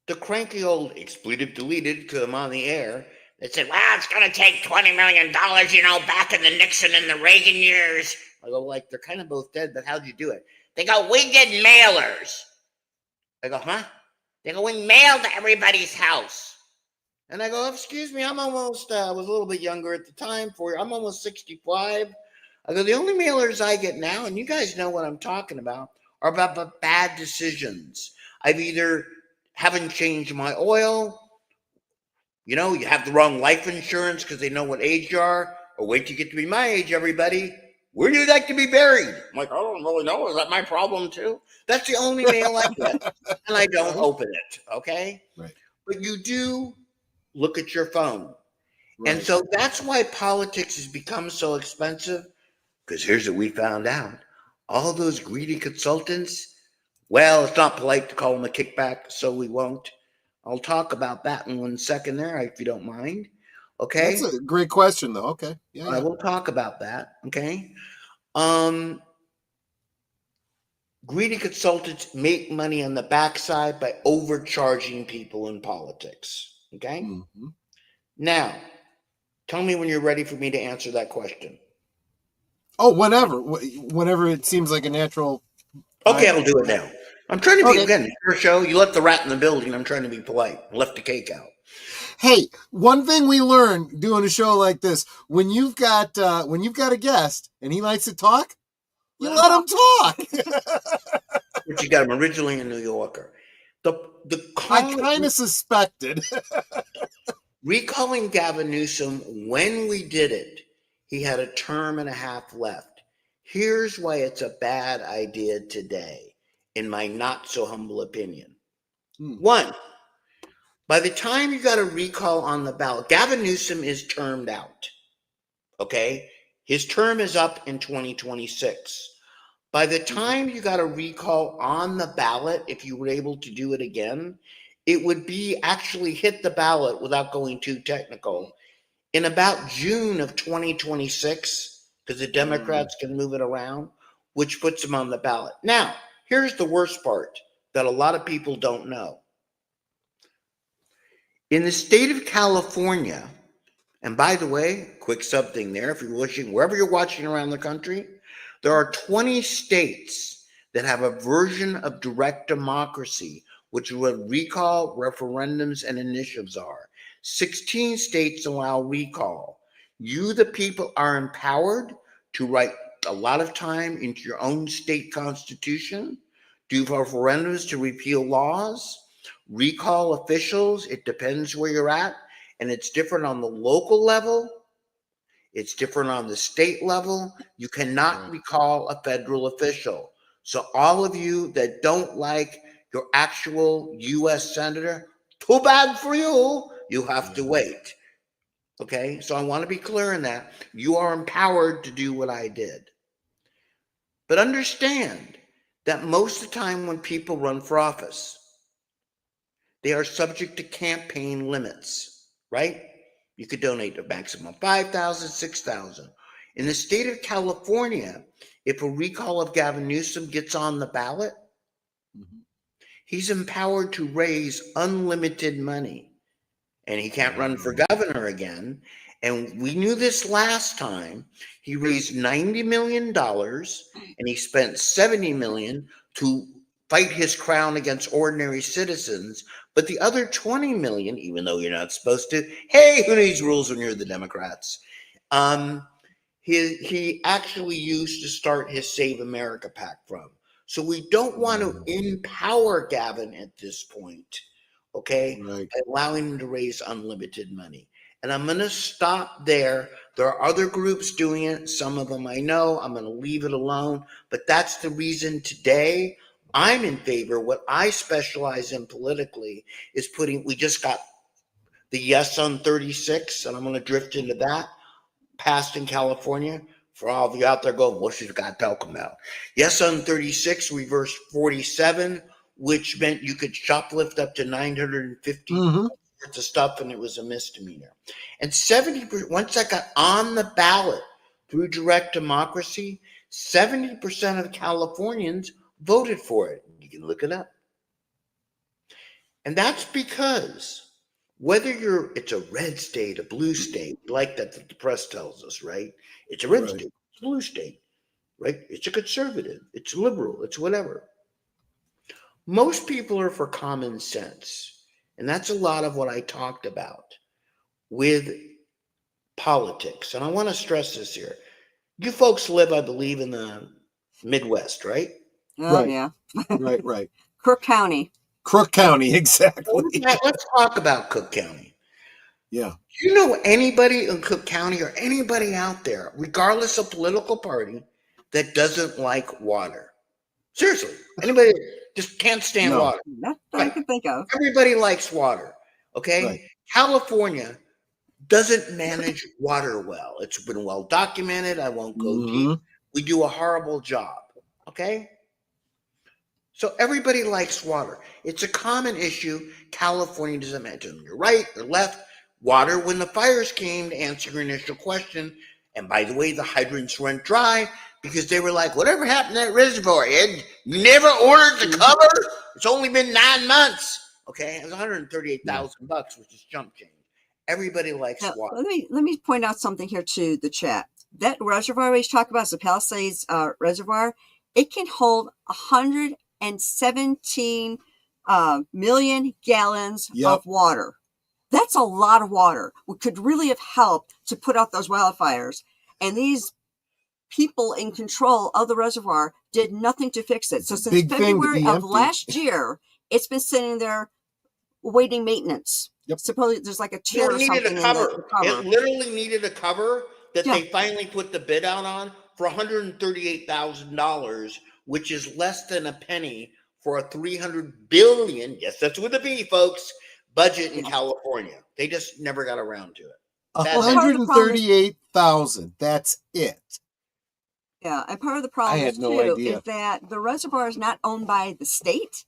the cranky old expletive deleted because I'm on the air, they said, well, it's going to take $20 million, back in the Nixon and the Reagan years. I go, like, they're kind of both dead, but how'd you do it? They go, we did mailers. I go, huh? They go, we mailed to everybody's house. And I go, excuse me, I'm almost, I was a little bit younger at the time for you. I'm almost 65. I go, the only mailers I get now, and you guys know what I'm talking about, are about bad decisions. I've either haven't changed my oil, you have the wrong life insurance because they know what age you are, or wait till you get to be my age, everybody. Where do you like to be buried? I'm like, I don't really know. Is that my problem too? That's the only mail I get. And I don't open it, okay? Right. But you do look at your phone. Right. And so that's why politics has become so expensive, because here's what we found out. All those greedy consultants, well, it's not polite to call them a kickback, so we won't. I'll talk about that in 1 second there, if you don't mind. Okay? That's a great question, though. Okay. Yeah. I will talk about that. Okay? Greedy consultants make money on the backside by overcharging people in politics. Okay? Mm-hmm. Now, tell me when you're ready for me to answer that question. Oh, whenever it seems like a natural. Okay, I'll do it now. I'm trying to be, again, your show, you let the rat in the building. I'm trying to be polite. I left the cake out. Hey, one thing we learned doing a show like this, when you've got a guest and he likes to talk, you let him talk. But you got him originally a New Yorker. I kind of suspected. Recalling Gavin Newsom, when we did it, he had a term and a half left. Here's why it's a bad idea today, in my not so humble opinion. One, by the time you got a recall on the ballot, Gavin Newsom is termed out. Okay? His term is up in 2026. By the time you got a recall on the ballot, if you were able to do it again, it would be actually hit the ballot without going too technical in about June of 2026, because the Democrats can move it around, which puts them on the ballot. Now, here's the worst part that a lot of people don't know. In the state of California, and by the way, quick sub thing there, if you're watching, wherever you're watching around the country, there are 20 states that have a version of direct democracy, which is what recall, referendums, and initiatives are. 16 states allow recall. You, the people, are empowered to write a lot of time into your own state constitution, do referendums to repeal laws, recall officials. It depends where you're at, and it's different on the local level. It's different on the state level. You cannot recall a federal official. So all of you that don't like your actual U.S. senator, too bad for you. You have to wait. Okay? So I want to be clear in that. You are empowered to do what I did. But understand that most of the time when people run for office, they are subject to campaign limits, right? You could donate a maximum of $5,000, $6,000. In the state of California, if a recall of Gavin Newsom gets on the ballot, he's empowered to raise unlimited money. And he can't run for governor again. And we knew this last time. He raised $90 million and he spent $70 million to fight his crown against ordinary citizens. But the other $20 million, even though you're not supposed to, hey, who needs rules when you're the Democrats? He actually used to start his Save America PAC from. So we don't want to empower Gavin at this point, okay, by allowing him to raise unlimited money. And I'm going to stop there. There are other groups doing it. Some of them I know. I'm going to leave it alone. But that's the reason today I'm in favor. What I specialize in politically is we just got the yes on 36, and I'm going to drift into that, passed in California. For all of you out there going, what she's got talking about? Yes, on 36, reverse 47, which meant you could shoplift up to 950 Mm-hmm. worth of stuff, and it was a misdemeanor. And 70%, once that got on the ballot through direct democracy, 70% of Californians voted for it. You can look it up. And that's because whether it's a red state, a blue state, like that the press tells us, right? It's a red Right. state, it's a blue state, right? It's a conservative, it's liberal, it's whatever. Most people are for common sense. And that's a lot of what I talked about with politics. And I want to stress this here. You folks live, I believe, in the Midwest, right? Oh, Right. yeah. Right. Crook County. Crook County, exactly. Let's talk about Cook County. Yeah. Do you know anybody in Cook County or anybody out there, regardless of political party, that doesn't like water? Seriously, anybody just can't stand No. water? Not that I can think of. Everybody likes water, okay? Right. California doesn't manage water well. It's been well documented. I won't go deep. We do a horrible job, okay? So everybody likes water. It's a common issue. California doesn't matter. You're right or left. Water, when the fires came, to answer your initial question, and by the way, the hydrants went dry because they were like, whatever happened to that reservoir, Ed? You never ordered the cover? It's only been 9 months. Okay, it was $138,000, which is jump change. Everybody likes Now, water. let me point out something here to the chat. That reservoir we talk about is the Palisades Reservoir. It can hold 117 million gallons of water. That's a lot of water. We could really have helped to put out those wildfires. And these people in control of the reservoir did nothing to fix it. So since February of last year, it's been sitting there waiting maintenance. Supposedly there's like a tear or something in the cover. It literally needed a cover that they finally put the bid out on for $138,000, which is less than a penny for a $300 billion, yes, that's with a B, folks, budget in California. They just never got around to it. 138,000. That's it. Yeah, and part of the problem is that the reservoir is not owned by the state.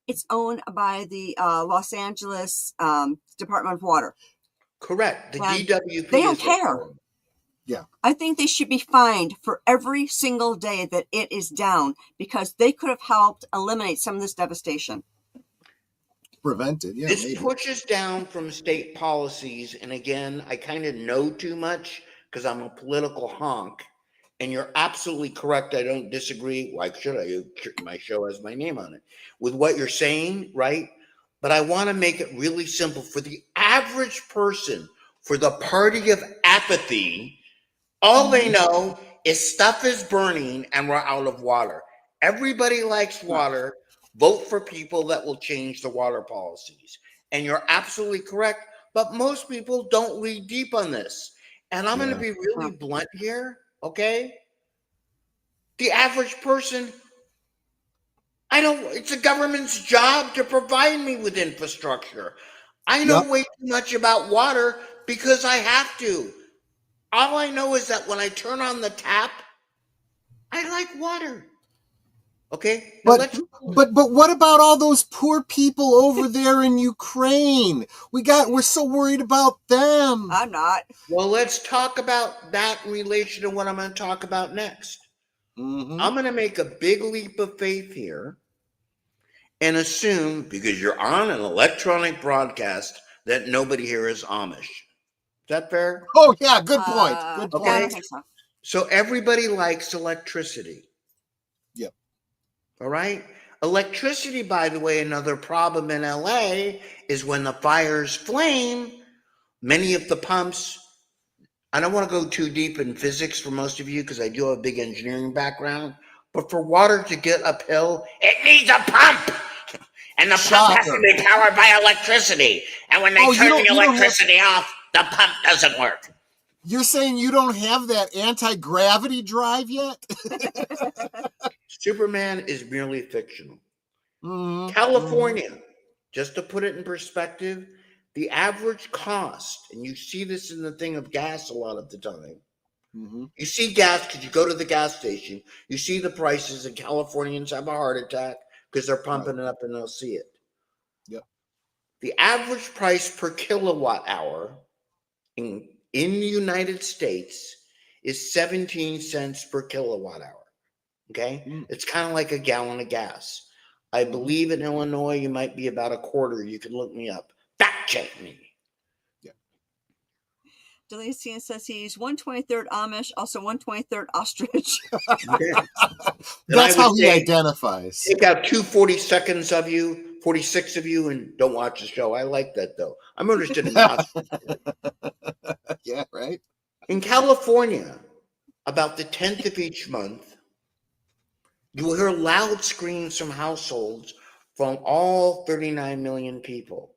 It's owned by the Los Angeles Department of Water. Correct. The DWP. They don't care. Yeah. I think they should be fined for every single day that it is down because they could have helped eliminate some of this devastation. Prevented, yeah. This pushes down from state policies. And again, I kind of know too much because I'm a political honk. And you're absolutely correct. I don't disagree. Why should I? My show has my name on it. With what you're saying, right? But I want to make it really simple for the average person, for the party of apathy. All they know is stuff is burning and we're out of water. Everybody likes water. Vote for people that will change the water policies. And you're absolutely correct. But most people don't read deep on this. And I'm going to be really blunt here. Okay, the average person, it's a government's job to provide me with infrastructure. I know way too much about water because I have to. All I know is that when I turn on the tap, I like water. Okay, but what about all those poor people over there in Ukraine? We're so worried about them. I'm not. Well, let's talk about that in relation to what I'm going to talk about next. I'm going to make a big leap of faith here and assume, because you're on an electronic broadcast, that nobody here is Amish. Is that fair? Oh, yeah, good point. Good point. Yeah, I don't think so. So everybody likes electricity. Yep. All right? Electricity, by the way, another problem in LA is when the fires flame, many of the pumps, I don't want to go too deep in physics for most of you because I do have a big engineering background, but for water to get uphill, it needs a pump. And the pump has to be powered by electricity. And when they turn the electricity off, the pump doesn't work. You're saying you don't have that anti-gravity drive yet? Superman is merely fictional. California, just to put it in perspective, the average cost, and you see this in the thing of gas a lot of the time, Mm-hmm. You see gas because you go to the gas station. You see the prices, and Californians have a heart attack because they're pumping it up and they'll see it. Yep. The average price per kilowatt hour in the United States is 17 cents per kilowatt hour. Okay? Mm. It's kind of like a gallon of gas. I believe in Illinois, you might be about a quarter. You can look me up. Fact check me. Delician says he's 1/23 Amish, also 1/23 ostrich. Yeah. That's how he identifies. Take out 2 40 seconds of you, 46 of you, and don't watch the show. I like that, though. I'm interested in ostrich. Yeah, right? In California, about the 10th of each month, you will hear loud screams from households from all 39 million people.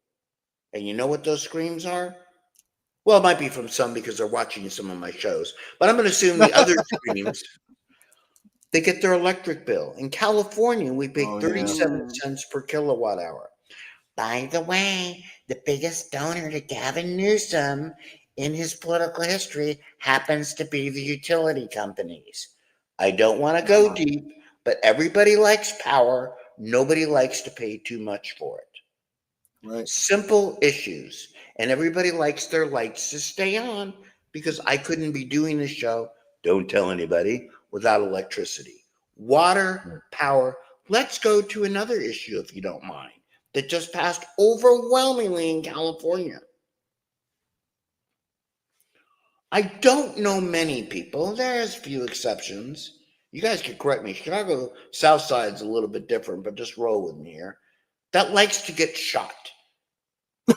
And you know what those screams are? Well, it might be from some because they're watching some of my shows, but I'm going to assume the other screams, they get their electric bill. In California, we pay 37 cents per kilowatt hour. By the way, the biggest donor to Gavin Newsom in his political history happens to be the utility companies. I don't want to go deep, but everybody likes power. Nobody likes to pay too much for it. Right. Simple issues. And everybody likes their lights to stay on because I couldn't be doing this show, don't tell anybody, without electricity. Water, power. Let's go to another issue, if you don't mind, that just passed overwhelmingly in California. I don't know many people. There's a few exceptions. You guys can correct me. Chicago South Side's a little bit different, but just roll with me here. That likes to get shot.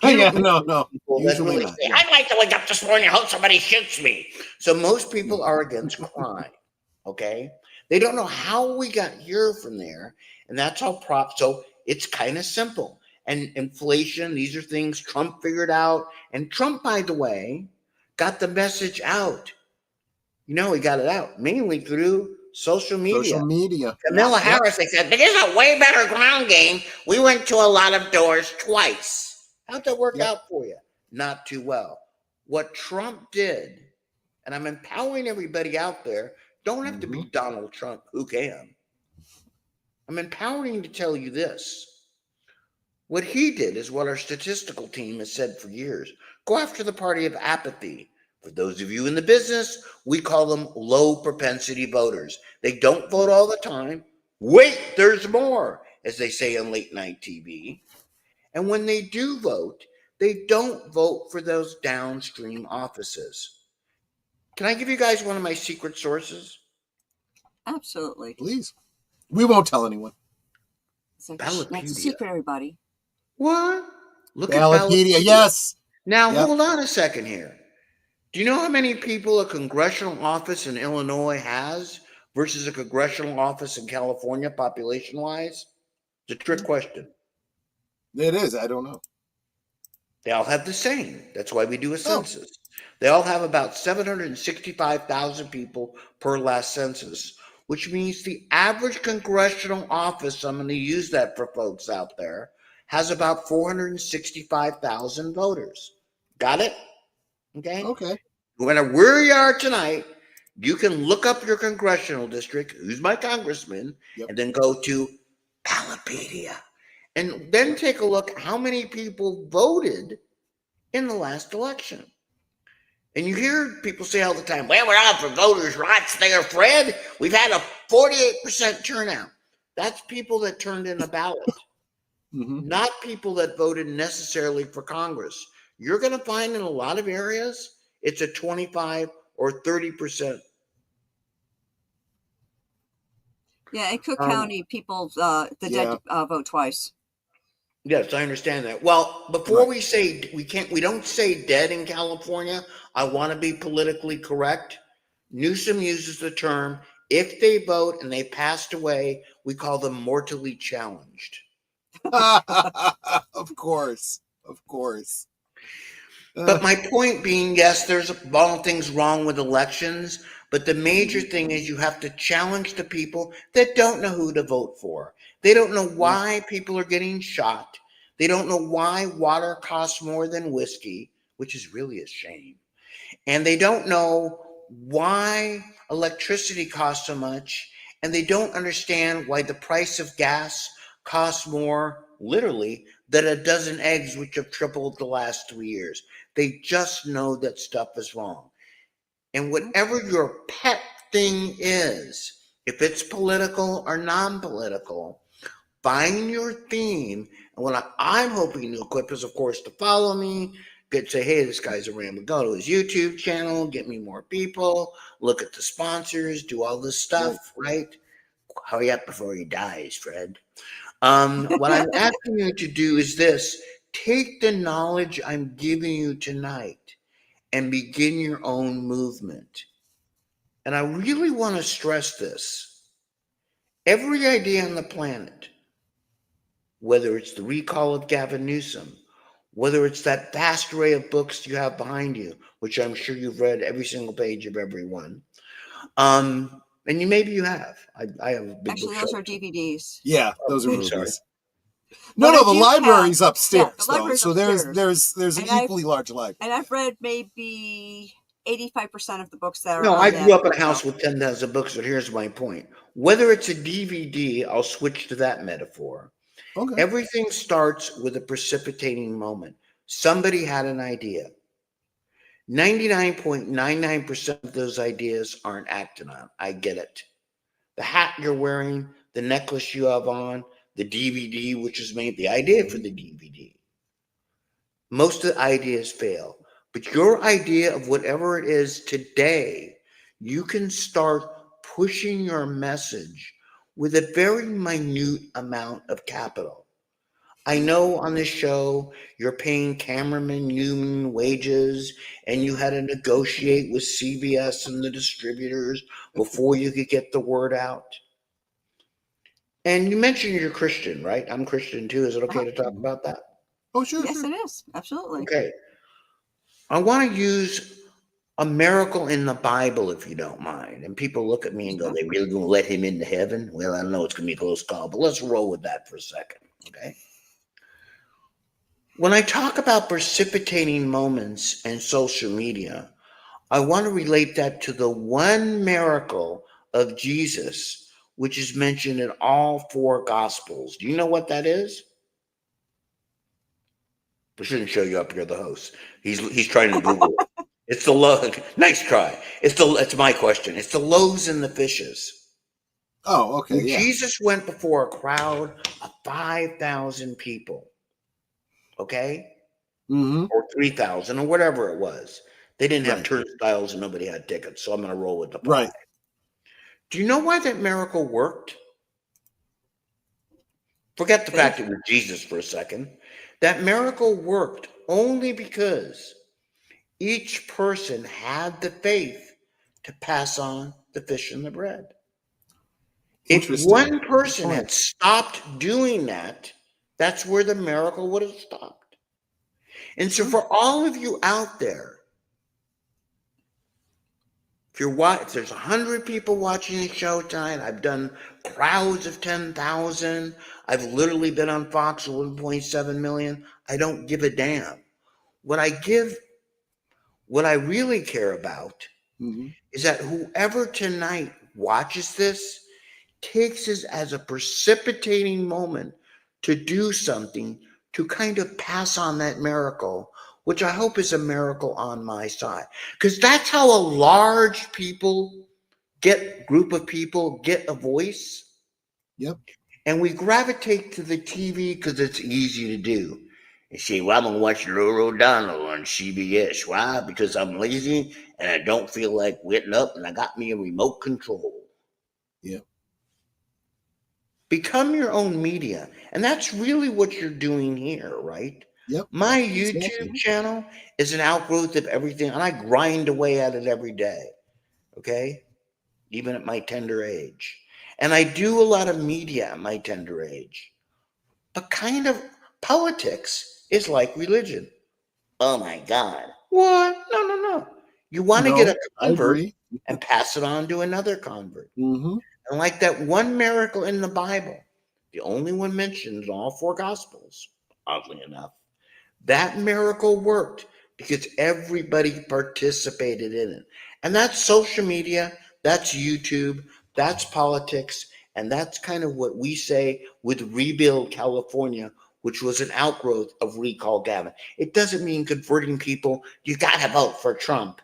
Yeah, no. Usually really not. say, I'd like to wake up this morning and hope somebody shoots me. So most people are against crime. Okay? They don't know how we got here from there. And that's how so it's kind of simple. And inflation, these are things Trump figured out. And Trump, by the way, got the message out. You know, he got it out mainly through social media. Social media. Kamala Harris, they said, there's a way better ground game. We went to a lot of doors twice. How'd that work out for you? Not too well. What Trump did, and I'm empowering everybody out there, don't have to be Donald Trump. Who can? I'm empowering you to tell you this. What he did is what our statistical team has said for years. Go after the party of apathy. For those of you in the business, we call them low propensity voters. They don't vote all the time. Wait, there's more, as they say on late night TV. And when they do vote, they don't vote for those downstream offices. Can I give you guys one of my secret sources? Absolutely. Please. We won't tell anyone. It's like, that's a secret, everybody. What? Look Ballotpedia, at Ballotpedia. yes. Now, hold on a second here. Do you know how many people a congressional office in Illinois has versus a congressional office in California, population-wise? It's a trick question. It is. I don't know. They all have the same. That's why we do a census. They all have about 765,000 people per last census, which means the average congressional office, I'm going to use that for folks out there, has about 465,000 voters. Got it? Okay? Okay. No matter where you are tonight, you can look up your congressional district, who's my congressman, and then go to Ballotpedia. And then take a look how many people voted in the last election. And you hear people say all the time, well, we're out for voters' rights there, Fred. We've had a 48% turnout. That's people that turned in a ballot, not people that voted necessarily for Congress. You're going to find in a lot of areas, it's a 25 or 30%. Yeah, in Cook County, people, the dead vote twice. Yes, I understand that. Well, before we say we don't say dead in California, I want to be politically correct. Newsom uses the term, if they vote and they passed away, we call them mortally challenged. Of course. But my point being, yes, there's a lot of things wrong with elections, but the major thing is you have to challenge the people that don't know who to vote for. They don't know why people are getting shot. They don't know why water costs more than whiskey, which is really a shame. And they don't know why electricity costs so much, and they don't understand why the price of gas costs more, literally, than a dozen eggs, which have tripled the last 3 years. They just know that stuff is wrong. And whatever your pet thing is, if it's political or non-political, find your theme. And what I'm hoping to equip is, of course, to follow me, say, hey, this guy's a Rambo. Go to his YouTube channel, get me more people, look at the sponsors, do all this stuff, right? Hurry up before he dies, Fred. What I'm asking you to do is this: take the knowledge I'm giving you tonight and begin your own movement. And I really want to stress this. Every idea on the planet, whether it's the recall of Gavin Newsom, whether it's that vast array of books you have behind you, which I'm sure you've read every single page of every one, and maybe you have. I have a big Actually, bookshelf. those are DVDs. Yeah, those are I'm movies. sorry. No, But I the do library's have- upstairs, yeah, the though. library's So upstairs. there's an And I've- equally large library. And I've read maybe 85% of the books that are No, on I that grew up in a bookshelf. house with 10,000 books, but here's my point. Whether it's a DVD, I'll switch to that metaphor. Okay. Everything starts with a precipitating moment. Somebody had an idea. 99.99% of those ideas aren't acted on. I get it. The hat you're wearing, the necklace you have on, the DVD, which is made the idea for the DVD. Most of the ideas fail. But your idea of whatever it is today, you can start pushing your message with a very minute amount of capital. I know on this show you're paying cameramen union wages and you had to negotiate with CBS and the distributors before you could get the word out. And you mentioned you're Christian, right? I'm Christian too. Is it okay to talk about that? Oh, sure. Yes, sure. it is. Absolutely. Okay. I want to use a miracle in the Bible, if you don't mind. And people look at me and go, they really going to let him into heaven? Well, I don't know. It's going to be a close call, but let's roll with that for a second, okay? When I talk about precipitating moments and social media, I want to relate that to the one miracle of Jesus, which is mentioned in all 4 Gospels. Do you know what that is? I shouldn't show you up here, the host. He's trying to Google it. It's the loaves. Nice try. It's my question. It's the loaves and the fishes. Oh, okay. When Yeah. Jesus went before a crowd of 5,000 people, okay, Mm-hmm. or 3,000 or whatever it was. They didn't have Right. turnstiles and nobody had tickets, so I'm going to roll with the 5. Right. Do you know why that miracle worked? Forget the fact it was Jesus for a second. That miracle worked only because each person had the faith to pass on the fish and the bread. If Interesting. one person Good had point. stopped doing that, that's where the miracle would have stopped. And so for all of you out there, if there's 100 people watching the show tonight, I've done crowds of 10,000. I've literally been on Fox 1.7 million. I don't give a damn. What I really care about Mm-hmm. is that whoever tonight watches this takes this as a precipitating moment to do something to kind of pass on that miracle, which I hope is a miracle on my side. Because that's how a large group of people get a voice. Yep. And we gravitate to the TV because it's easy to do. You say, well, I'm going to watch Laura O'Donnell on CBS. Why? Because I'm lazy and I don't feel like getting up and I got me a remote control. Yep. Become your own media. And that's really what you're doing here, right? Yep. My Exactly. YouTube channel is an outgrowth of everything, and I grind away at it every day, okay? Even at my tender age. And I do a lot of media at my tender age. But kind of politics is like religion. Oh my God. What? No. You want to get a I convert agree. and pass it on to another convert. Mm-hmm. And like that one miracle in the Bible, the only one mentioned in all 4 Gospels, oddly enough, that miracle worked because everybody participated in it. And that's social media, that's YouTube, that's politics, and that's kind of what we say with Rebuild California, which was an outgrowth of Recall Gavin. It doesn't mean converting people, you got to vote for Trump,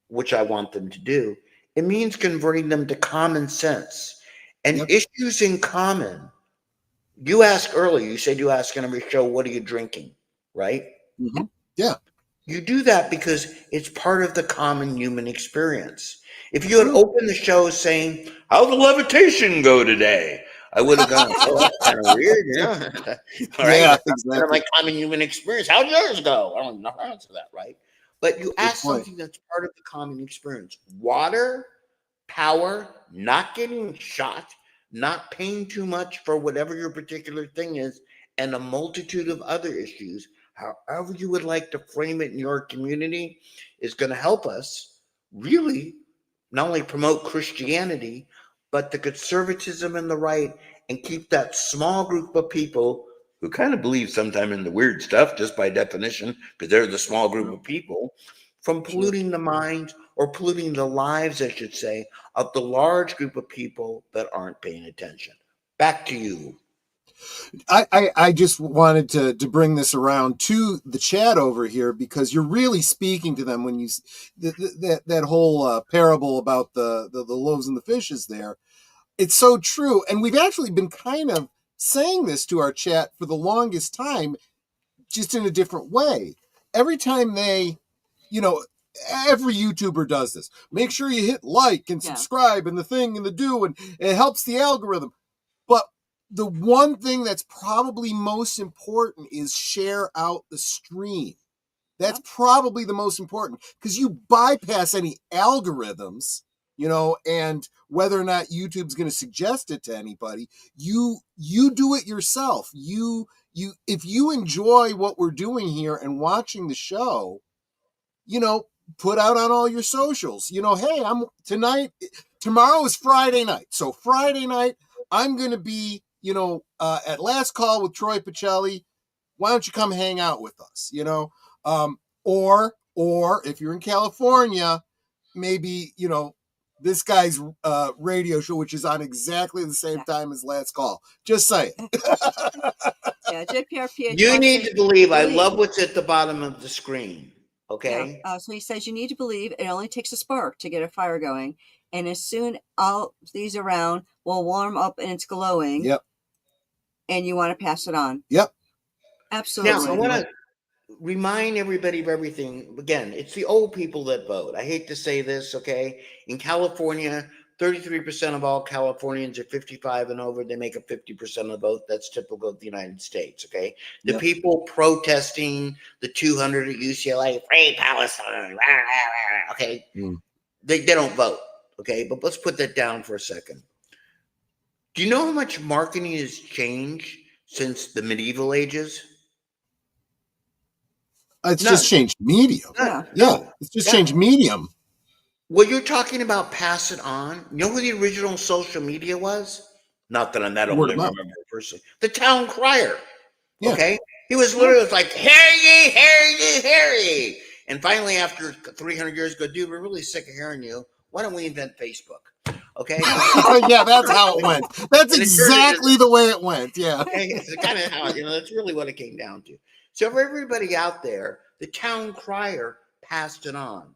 which I want them to do. It means converting them to common sense and Yep. issues in common. You asked earlier, you said you ask in every show, what are you drinking? Right? Mm-hmm. Yeah. You do that because it's part of the common human experience. If you had True. opened the show saying, how'd the levitation go today? I would have gone, oh, that's kind of weird, yeah. All right. Yeah, That's not kind of exactly. my common human experience. How'd yours go? I don't know how to answer that, right? But you Good ask point. something that's part of the common experience. Water, power, not getting shot, not paying too much for whatever your particular thing is, and a multitude of other issues, however you would like to frame it in your community, is going to help us really not only promote Christianity, but the conservatism and the right, and keep that small group of people who kind of believe sometime in the weird stuff, just by definition, because they're the small group of people, from Sure. polluting the minds, or polluting the lives, I should say, of the large group of people that aren't paying attention. Back to you. I just wanted to bring this around to the chat over here, because you're really speaking to them when you that whole parable about the loaves and the fishes there. It's so true, and we've actually been kind of saying this to our chat for the longest time, just in a different way. Every time you know, every YouTuber does this. Make sure you hit like and subscribe and the thing and the do, and it helps the algorithm. But the one thing that's probably most important is share out the stream. That's probably the most important, because you bypass any algorithms, and whether or not YouTube's going to suggest it to anybody. You do it yourself. If you enjoy what we're doing here and watching the show, put out on all your socials. Hey, tomorrow is Friday night. So Friday night, I'm going to be, at Last Call with Troy Pacelli. Why don't you come hang out with us? Or if you're in California, maybe, this guy's radio show, which is on exactly the same time as Last Call. Just saying. Yeah, JPRPH. You need to believe. I love what's at the bottom of the screen. Okay. Yeah. So he says you need to believe. It only takes a spark to get a fire going, and as soon all these around will warm up and it's glowing. Yep. And you want to pass it on. Yep. Absolutely. Now I want to remind everybody of everything. Again, it's the old people that vote. I hate to say this, okay? In California, 33% of all Californians are 55 and over. They make up 50% of the vote. That's typical of the United States, okay? The people protesting the 200 at UCLA, free Palestine, okay? They don't vote, okay? But let's put that down for a second. Do you know how much marketing has changed since the medieval ages? It's just changed medium. It's just changed medium. What you're talking about, pass it on. You know who the original social media was? Not that I'm that old, I remember personally. The town crier. Okay? He was literally like, hear ye, hear ye, hear ye. And finally, after 300 years ago, dude, we're really sick of hearing you. Why don't we invent Facebook? Okay? Yeah, that's how it went. That's exactly the way it went. Yeah. Okay? It's kind of how, that's really what it came down to. So for everybody out there, the town crier passed it on.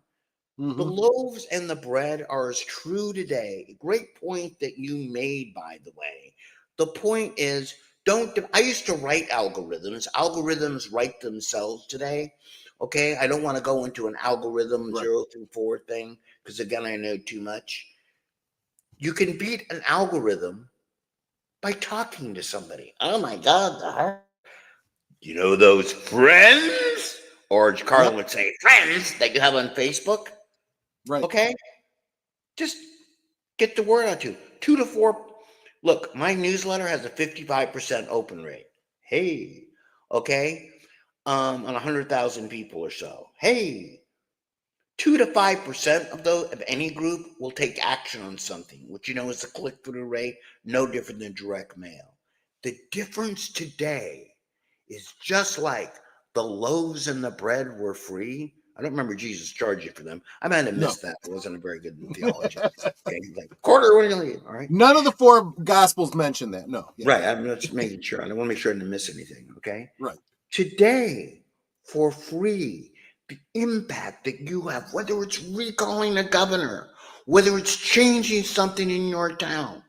The loaves and the bread are as true today. Great point that you made, by the way. The point is, I used to write algorithms. Algorithms write themselves today. Okay, I don't want to go into an algorithm 0 through 4 thing, because again, I know too much. You can beat an algorithm by talking to somebody. Oh my God, you know those friends? Or Carlin would say, friends that you have on Facebook? Right. Okay? Just get the word out to 2 to 4. Look, my newsletter has a 55% open rate. Hey, okay? On 100,000 people or so. Hey, 2 to 5% of any group will take action on something, which is the click-through rate, no different than direct mail. The difference today is just like the loaves and the bread were free, I don't remember Jesus charged you for them. I might have No. missed that. It wasn't a very good theology. Okay, like quarter, what do you need? All right. None of the 4 Gospels mention that. No. Yeah. Right. I'm just making sure. I want to make sure I didn't miss anything. Okay. Right. Today, for free, the impact that you have, whether it's recalling a governor, whether it's changing something in your town,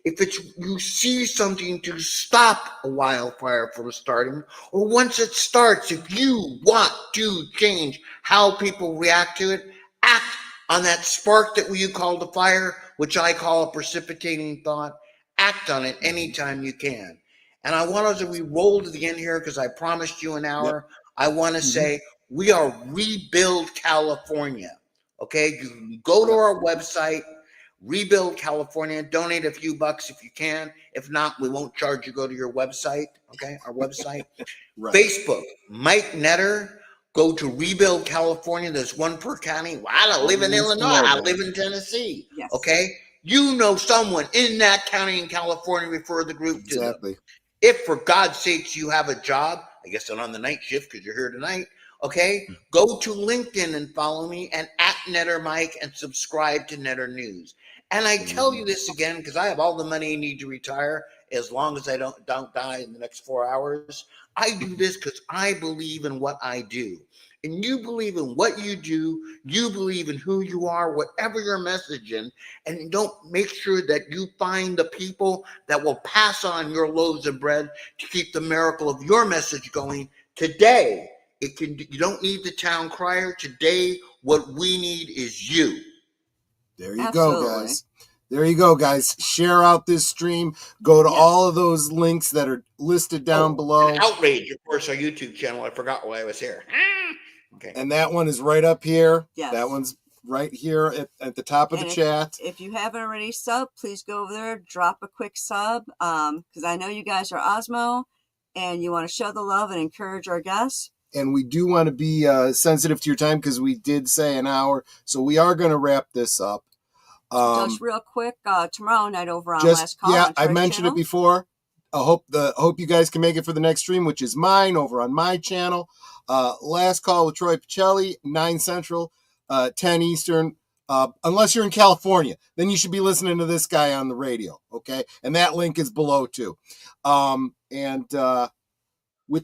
if it's you see something to stop a wildfire from starting, or once it starts, if you want to change how people react to it, act on that spark that you call the fire, which I call a precipitating thought. Act on it anytime you can. And I want us to, we roll to the end here because I promised you an hour. Yep. I want to say we are Rebuild California. Okay, you can go to our website, Rebuild California, donate a few bucks if you can. If not, we won't charge you. Go to your website, okay, our website. Right. Facebook, Mike Netter, go to Rebuild California. There's one per county. Well, I don't live in Illinois. I live in Tennessee, okay? You know someone in that county in California, refer the group to them. If, for God's sakes, you have a job, I guess I'm on the night shift because you're here tonight, okay? Go to LinkedIn and follow me and at Netter Mike and subscribe to Netter News. And I tell you this again because I have all the money I need to retire as long as I don't die in the next 4 hours. I do this because I believe in what I do. And you believe in what you do. You believe in who you are, whatever your message in. And don't make sure that you find the people that will pass on your loaves of bread to keep the miracle of your message going. Today, you don't need the town crier. Today, what we need is you. There you go, guys. There you go, guys. Share out this stream. Go to all of those links that are listed down below. And Outrage, of course, our YouTube channel. I forgot why I was here. Okay. And that one is right up here. Yes. That one's right here at the top of the chat. If you haven't already subbed, please go over there, drop a quick sub, because I know you guys are Osmo, and you want to show the love and encourage our guests. And we do want to be sensitive to your time because we did say an hour. So we are going to wrap this up. Just real quick, tomorrow night over on Last Call. Yeah, I mentioned it before. I hope you guys can make it for the next stream, which is mine over on my channel. Last Call with Troy Pacelli, 9 Central, 10 Eastern. Unless you're in California, then you should be listening to this guy on the radio. Okay. And that link is below too. With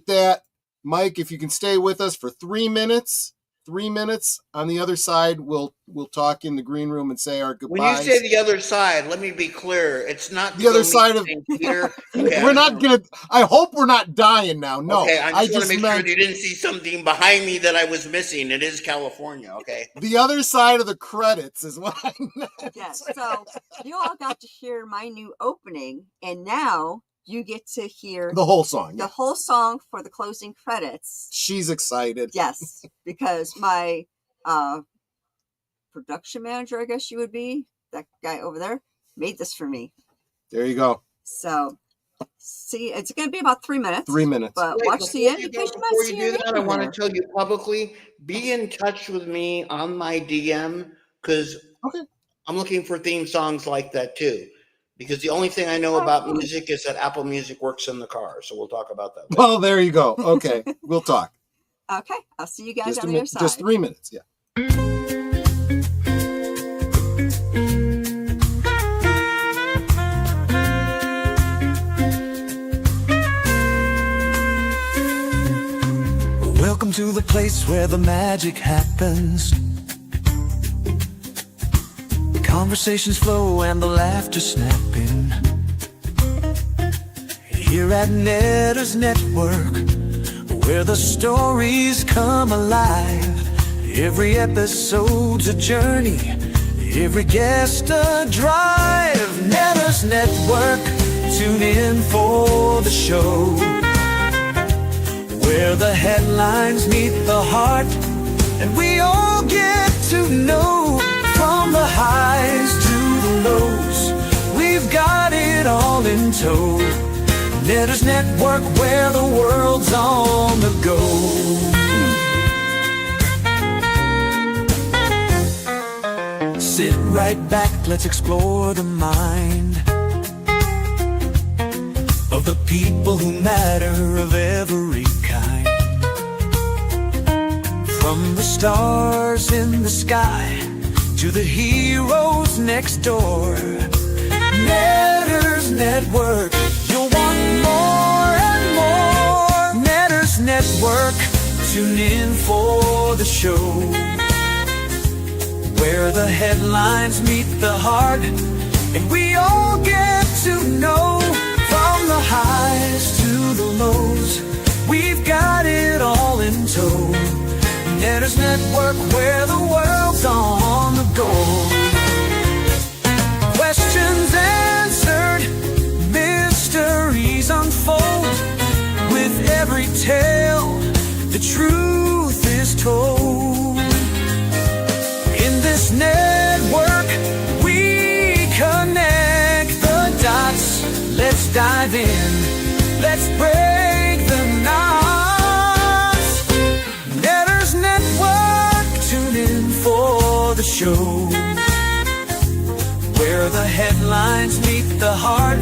that, Mike, if you can stay with us for 3 minutes. 3 minutes. On the other side, we'll talk in the green room and say our goodbyes. When you say the other side, let me be clear. It's not the other side of Peter. We're not gonna. I hope we're not dying now. No. Okay, I just want to make sure you didn't see something behind me that I was missing. It is California. Okay. The other side of the credits is what I meant. Yes. So you all got to hear my new opening, and now you get to hear the whole song. The whole song for the closing credits. She's excited. Yes, because my production manager, I guess you would be, that guy over there, made this for me. There you go. So, see, it's going to be about 3 minutes. 3 minutes. But watch the end because you might see your name. I want to tell you publicly, be in touch with me on my DM because I'm looking for theme songs like that too. Because the only thing I know about music is that Apple Music works in the car. So we'll talk about that later. Well, there you go. Okay. We'll talk. Okay. I'll see you guys on the other side. Just 3 minutes. Yeah. Welcome to the place where the magic happens. Conversations flow and the laughter snapping. Here at Netter's Network, where the stories come alive. Every episode's a journey, every guest a drive. Netter's Network, tune in for the show, where the headlines meet the heart, and we all get to know. From the highs to the lows, we've got it all in tow. Netter's Network, where the world's on the go. Sit right back, let's explore the mind of the people who matter, of every kind. From the stars in the sky to the heroes next door, Netter's Network, you'll want more and more. Netter's Network, tune in for the show, where the headlines meet the heart, and we all get to know. From the highs to the lows, we've got it all in tow. Netter's Network, where the world's on the go. Questions answered, mysteries unfold. With every tale, the truth is told. In this network, we connect the dots. Let's dive in, let's break the knots. Netter's Network, tune in for the show, where the headlines meet the heart,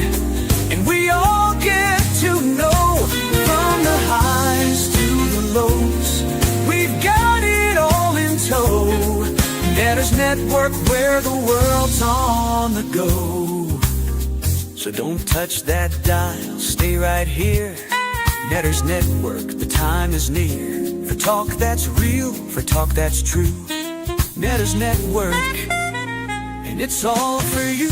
and we all get to know. From the highs to the lows, we've got it all in tow. Netter's Network, where the world's on the go. So don't touch that dial, stay right here. Netter's Network, the time is near. For talk that's real, for talk that's true. Netter's Network, and it's all for you.